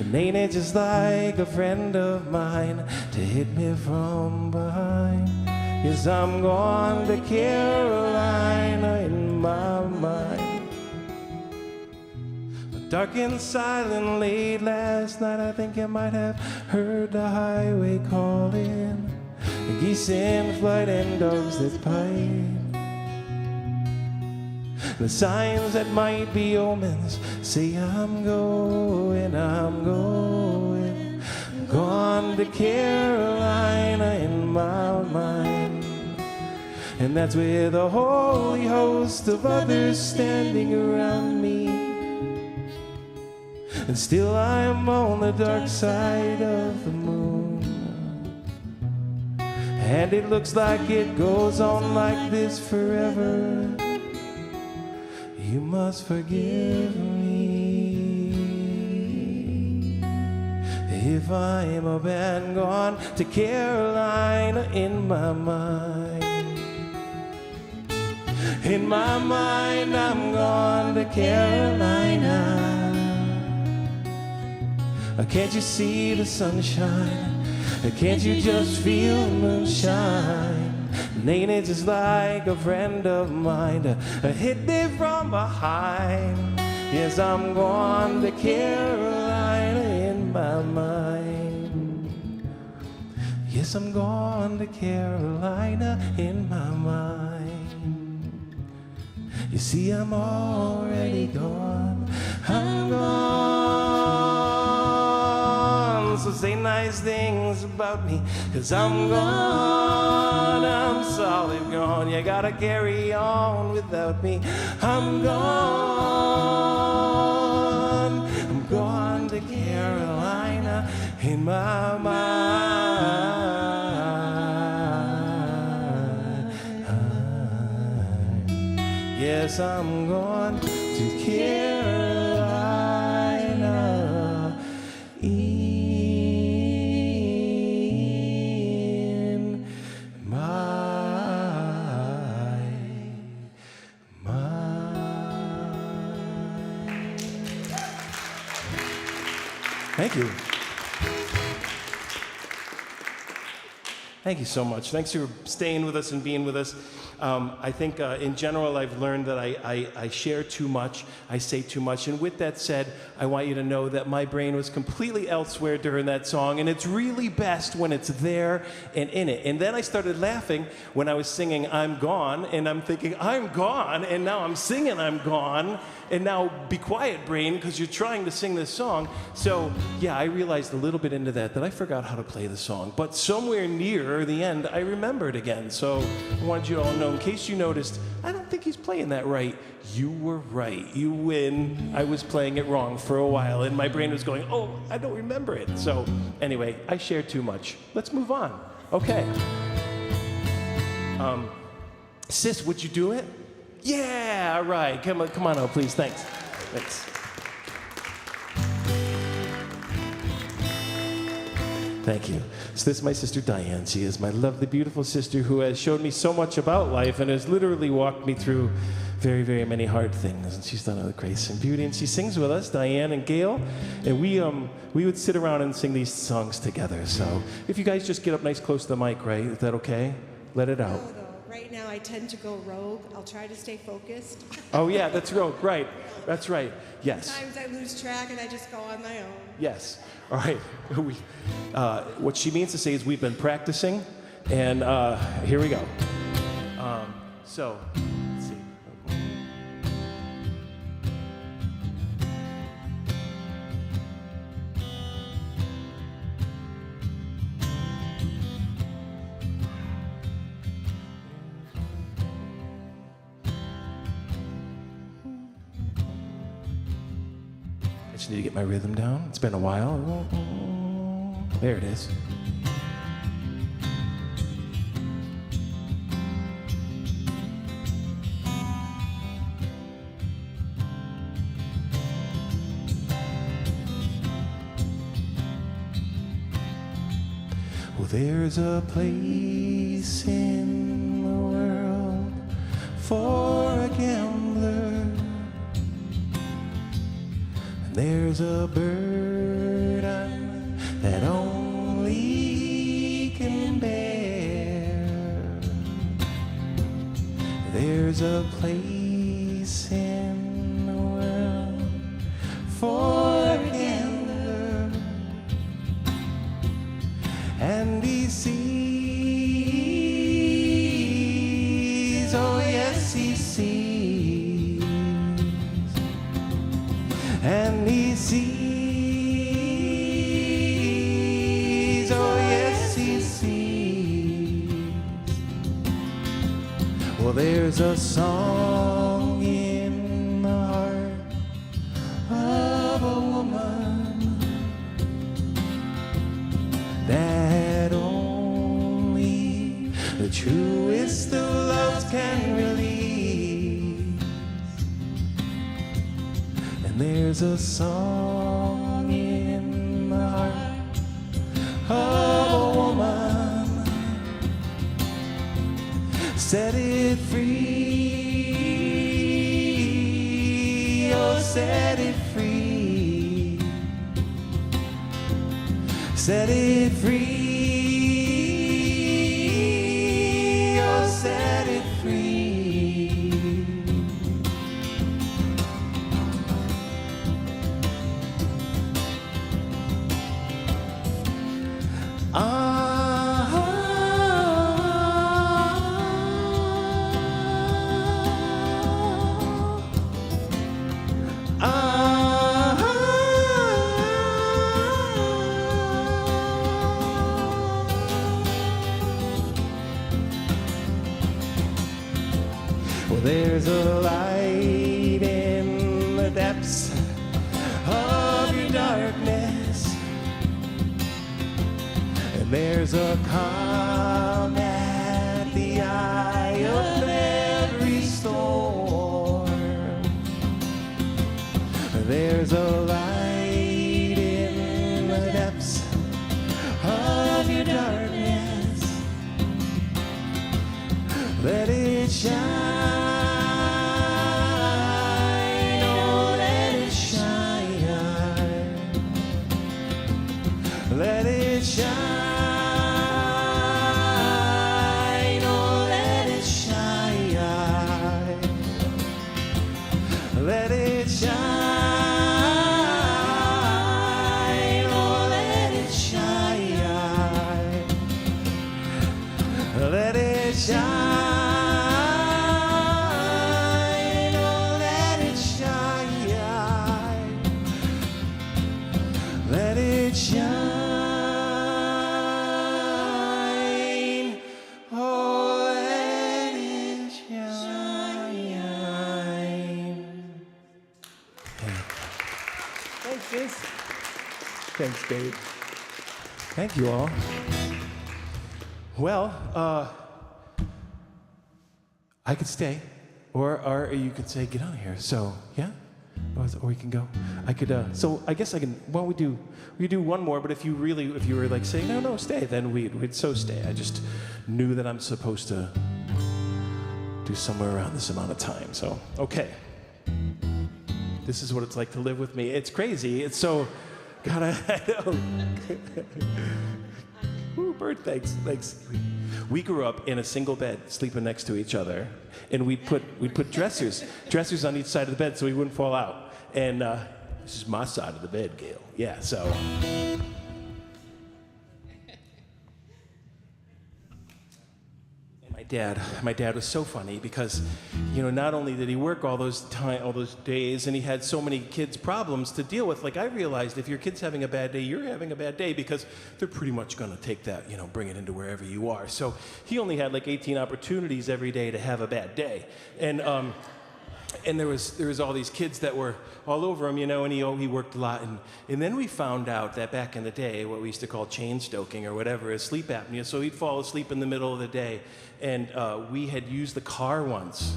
And ain't it just like a friend of mine to hit me from behind? Yes, I'm going to Carolina in my mind. Dark and silent late last night, I think you might have heard the highway calling. The geese in flight and dogs that pipe. The signs that might be omens say I'm going, I'm going. I'm going to Carolina in my mind. And that's with a holy host of others standing around me. and still I am on the dark side of the moon. And it looks like it goes on like this forever. You must forgive me if I am a man gone to Carolina in my mind. In my mind, I'm gone to Carolina. Can't you see the sunshine? Can't you just feel the moonshine? And ain't it just like a friend of mine hit me from behind? Yes, I'm gone to Carolina in my mind. Yes, I'm gone to Carolina in my mind. You see, I'm already gone. I'm gone. So say nice things about me, 'cause I'm gone. I'm solid gone. You gotta carry on without me. I'm gone. I'm gone to Carolina in my mind. Yes, I'm gone to Carolina in my mind. Thank you. Thank you so much. Thanks for staying with us and being with us. I think in general I've learned that I share too much, I say too much, and with that said, I want you to know that my brain was completely elsewhere during that song, and it's really best when it's there and in it. And then I started laughing when I was singing I'm Gone, and I'm thinking I'm gone, and now I'm singing I'm gone, and now be quiet, brain, because you're trying to sing this song. So yeah, I realized a little bit into that I forgot how to play the song, but somewhere near the end I remembered again. So I wanted you all to know, in case you noticed, I don't think he's playing that right. You were right. You win. I was playing it wrong for a while, and my brain was going, oh, I don't remember it. So anyway, I shared too much. Let's move on. Okay. Sis, would you do it? Yeah, all right. Come on out, please. Thanks. Thank you. So this is my sister Diane. She is my lovely, beautiful sister who has showed me so much about life and has literally walked me through very, very many hard things. And she's done it with grace and beauty. And she sings with us, Diane and Gail. And we would sit around and sing these songs together. So if you guys just get up nice close to the mic, right? Is that okay? Let it out. Right now I tend to go rogue. I'll try to stay focused. Oh yeah, that's rogue. Right. That's right. Yes. Sometimes I lose track and I just go on my own. Yes. All right. What she means to say is we've been practicing, and here we go. So, let's see. I just need to get my rhythm down. It's been a while. There it is. Well, there's a place in the world for a gambler. There's a burden that only can bear. There's a place in the world for a gambler, and he sees, oh yes he sees, and he sees, oh yes he sees. Well, there's a song in the heart of a woman truest of loves can release. And there's a song in the heart of a woman. Set it free, oh, set it free. Set it free, oh, set it free. Well, there's a light in the depths of your darkness, and there's a calm at the eye of every storm. There's a light in the depths of your darkness. Let it shine. Let it shine, oh, let it shine. Let it shine, oh, let it shine. Let it shine, oh, let it shine. Let it shine. Thanks, Dave. Thank you all. Well, I could stay, or you could say, get out of here. So, yeah? Or we can go. I could, so I guess I can, why don't we do one more, but if you were like saying, no, stay, then we'd so stay. I just knew that I'm supposed to do somewhere around this amount of time, so, okay. This is what it's like to live with me. It's crazy. It's so, God, I know. Ooh, bird, thanks. We grew up in a single bed, sleeping next to each other, and we'd put dressers on each side of the bed so we wouldn't fall out. And this is my side of the bed, Gail. Yeah, so. My dad was so funny because, not only did he work all those days, and he had so many kids' problems to deal with. Like, I realized if your kid's having a bad day, you're having a bad day because they're pretty much going to take that, bring it into wherever you are. So he only had like 18 opportunities every day to have a bad day, and there was all these kids that were all over him, and he worked a lot, and then we found out that back in the day, what we used to call chain stoking or whatever is sleep apnea. So he'd fall asleep in the middle of the day, and we had used the car once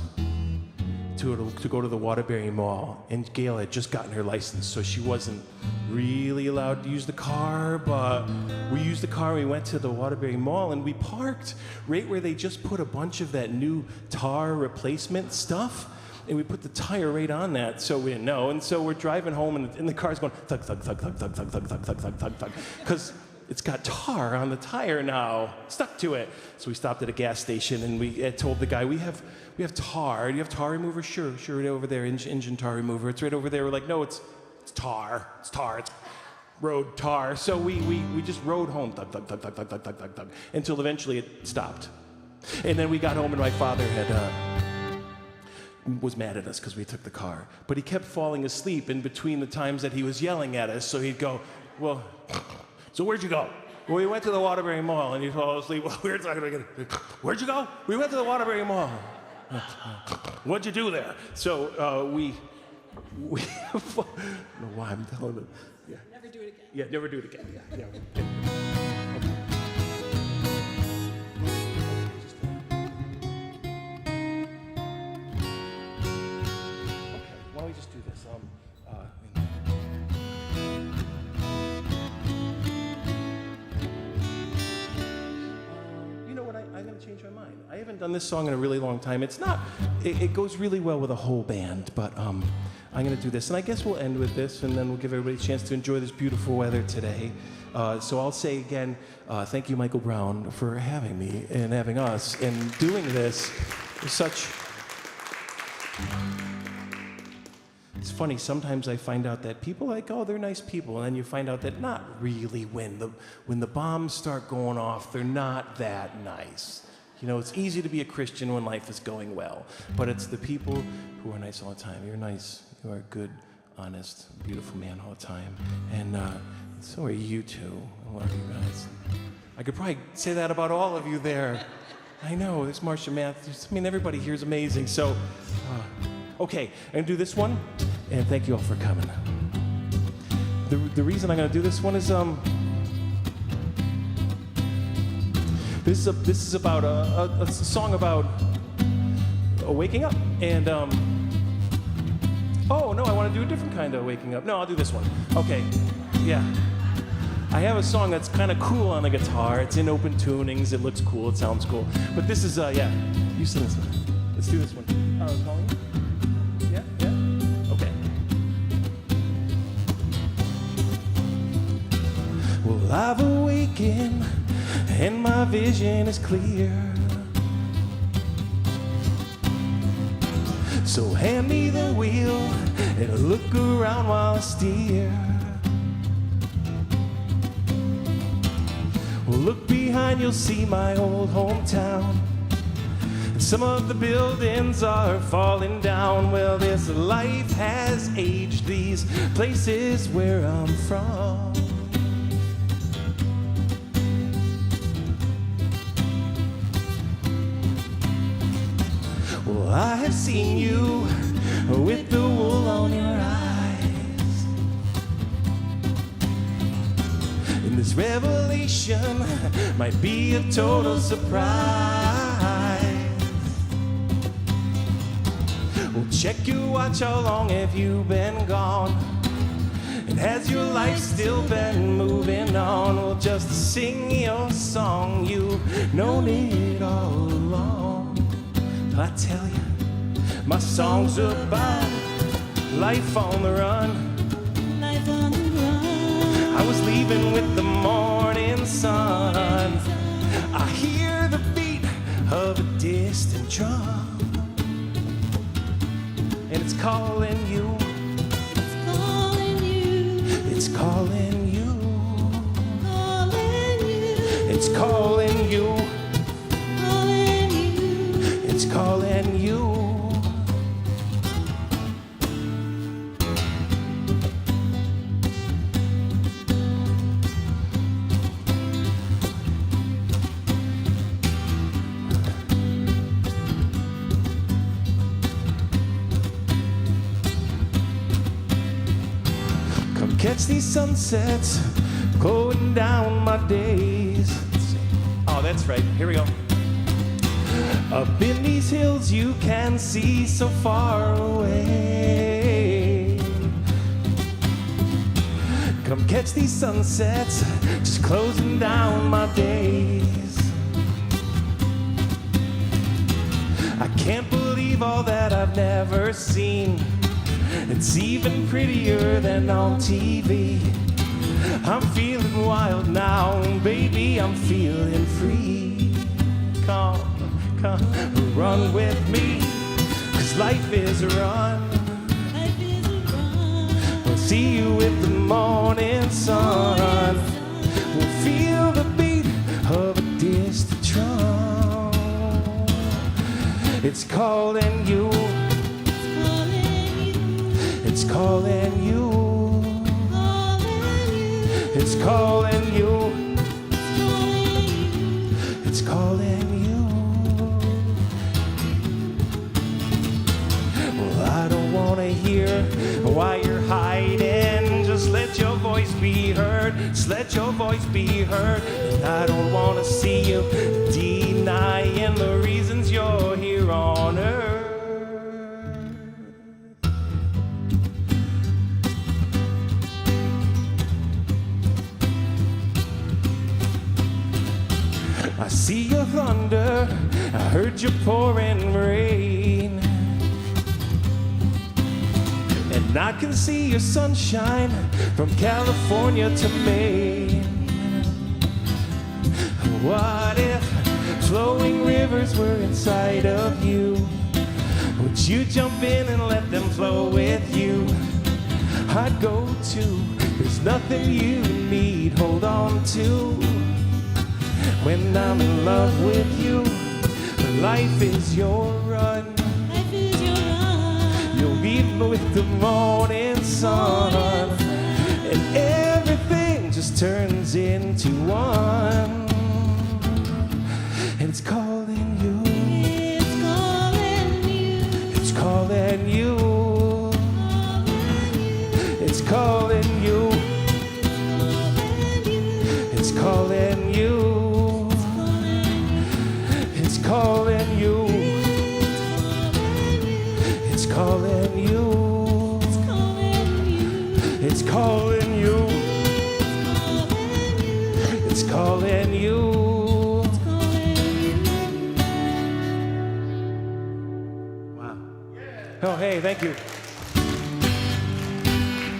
to go to the Waterbury Mall, and Gail had just gotten her license, so she wasn't really allowed to use the car, but we used the car. We went to the Waterbury Mall, and we parked right where they just put a bunch of that new tar replacement stuff. And we put the tire right on that, so we didn't know. And so we're driving home, and the car's going thug, thug, thug, thug, thug, thug, thug, thug, thug, thug, thug, thug, because it's got tar on the tire now, stuck to it. So we stopped at a gas station, and we told the guy, we have tar. Do you have tar remover? Sure, right over there, engine tar remover. It's right over there. We're like, no, it's tar. It's road tar. So we just rode home, thug, thug, thug, thug, thug, thug, thug, thug, thug, until eventually it stopped. And then we got home, and my father was mad at us because we took the car. But he kept falling asleep in between the times that he was yelling at us. So he'd go, well, so where'd you go? Well, we went to the Waterbury Mall, and he'd fall asleep. Well, we were talking again. Where'd you go? We went to the Waterbury Mall. What'd you do there? So we I don't know why I'm telling them. Yeah. Never do it again. Yeah, never do it again. Yeah. Okay. I haven't done this song in a really long time. It's not, it goes really well with a whole band, but I'm going to do this. And I guess we'll end with this, and then we'll give everybody a chance to enjoy this beautiful weather today. So I'll say again, thank you, Michael Brown, for having me and having us and doing this. Such... It's funny, sometimes I find out that people like, oh, they're nice people, and then you find out that not really. When the bombs start going off, they're not that nice. You know, it's easy to be a Christian when life is going well, but it's the people who are nice all the time. You're nice, you are a good, honest, beautiful man all the time, and so are you too. I love you guys. I could probably say that about all of you there. I know, there's Marcia Matthews. I mean, everybody here is amazing, so... Okay, I'm gonna do this one, and thank you all for coming. The reason I'm gonna do this one is this is about a song about waking up, and oh no, I want to do a different kind of waking up. No, I'll do this one. Okay, yeah. I have a song that's kind of cool on the guitar. It's in open tunings. It looks cool. It sounds cool. But this is yeah. You sing this one. Let's do this one. Calling you? Well, I've awakened and my vision is clear. So hand me the wheel and look around while I steer. Well, look behind, you'll see my old hometown. And some of the buildings are falling down. Well, this life has aged these places where I'm from. Well, I have seen you with the wool on your eyes. And this revelation might be a total surprise. Well, check your watch, how long have you been gone? And has your life still been moving on? Well, just sing your song, you've known it all along. I tell you, my song's about life on the run. Life on the run. I was leaving with the morning sun. I hear the beat of a distant drum, and it's calling you. It's calling you. It's calling you. Calling you. It's calling you. Calling you. It's calling you. Come catch these sunsets going down my days. Oh, that's right. Here we go. Up in these hills you can see so far away. Come catch these sunsets, just closing down my days. I can't believe all that I've never seen. It's even prettier than on TV. I'm feeling wild now, baby, I'm feeling free. Come, run with me, 'cause life is a run. Life is a run. We'll see you with the morning sun. We'll feel the beat of a distant drum. It's calling you. It's calling you. It's calling you. It's calling you. It's calling you. Well, I don't want to hear why you're hiding. Just let your voice be heard. Just let your voice be heard. And I don't want to see you denying the reasons you're here on earth. I see your thunder I heard you pouring rain, and I can see your sunshine from California to Maine. What if flowing rivers were inside of you? Would you jump in and let them flow with you? I'd go too. There's nothing you need hold on to. When I'm in love with you, life is your run. Life is your run. You'll be with the morning sun, and everything just turns into one. And it's calling you. It's calling you. It's calling you. It's calling you. It's calling you. It's calling you. It's calling you. It's calling you. It's calling you. Wow. Oh, hey, thank you.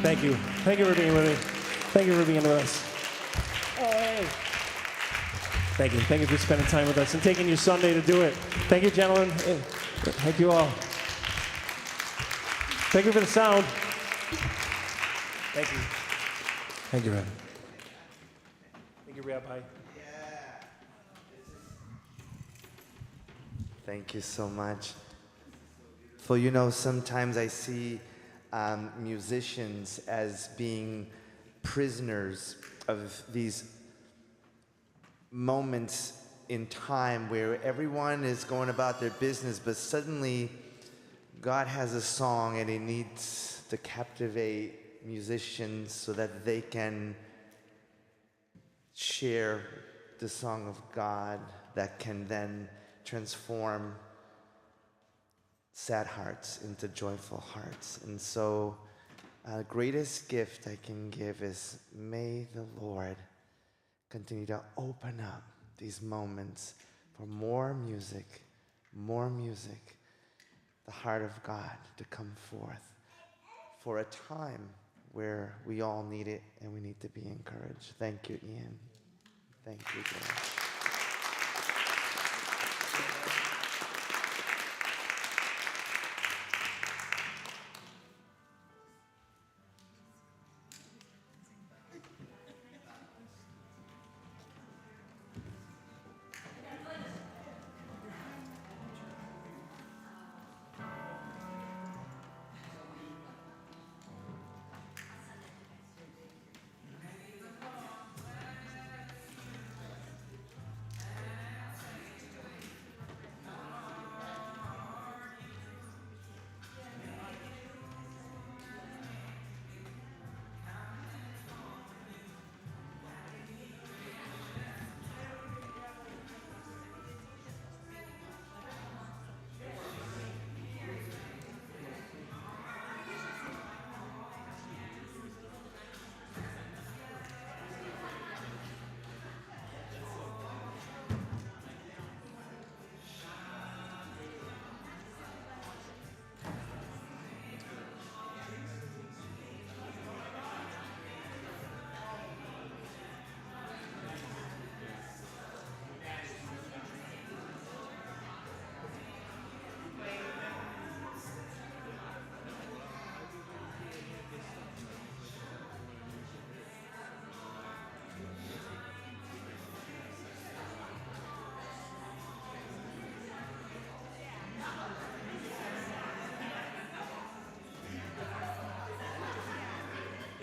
Thank you. Thank you for being with me. Thank you for being with us. Oh, hey. Thank you. Thank you for spending time with us and taking your Sunday to do it. Thank you, gentlemen. Hey, thank you all. Thank you for the sound. Thank you. Thank you, Rabbi. Thank you, Rabbi. Thank you so much. For you know, sometimes I see musicians as being prisoners of these moments in time where everyone is going about their business, but suddenly God has a song and He needs to captivate musicians so that they can share the song of God that can then transform sad hearts into joyful hearts. And so the greatest gift I can give is may the Lord continue to open up these moments for more music, the heart of God to come forth for a time where we all need it and we need to be encouraged. Thank you, Ian. Thank you, God.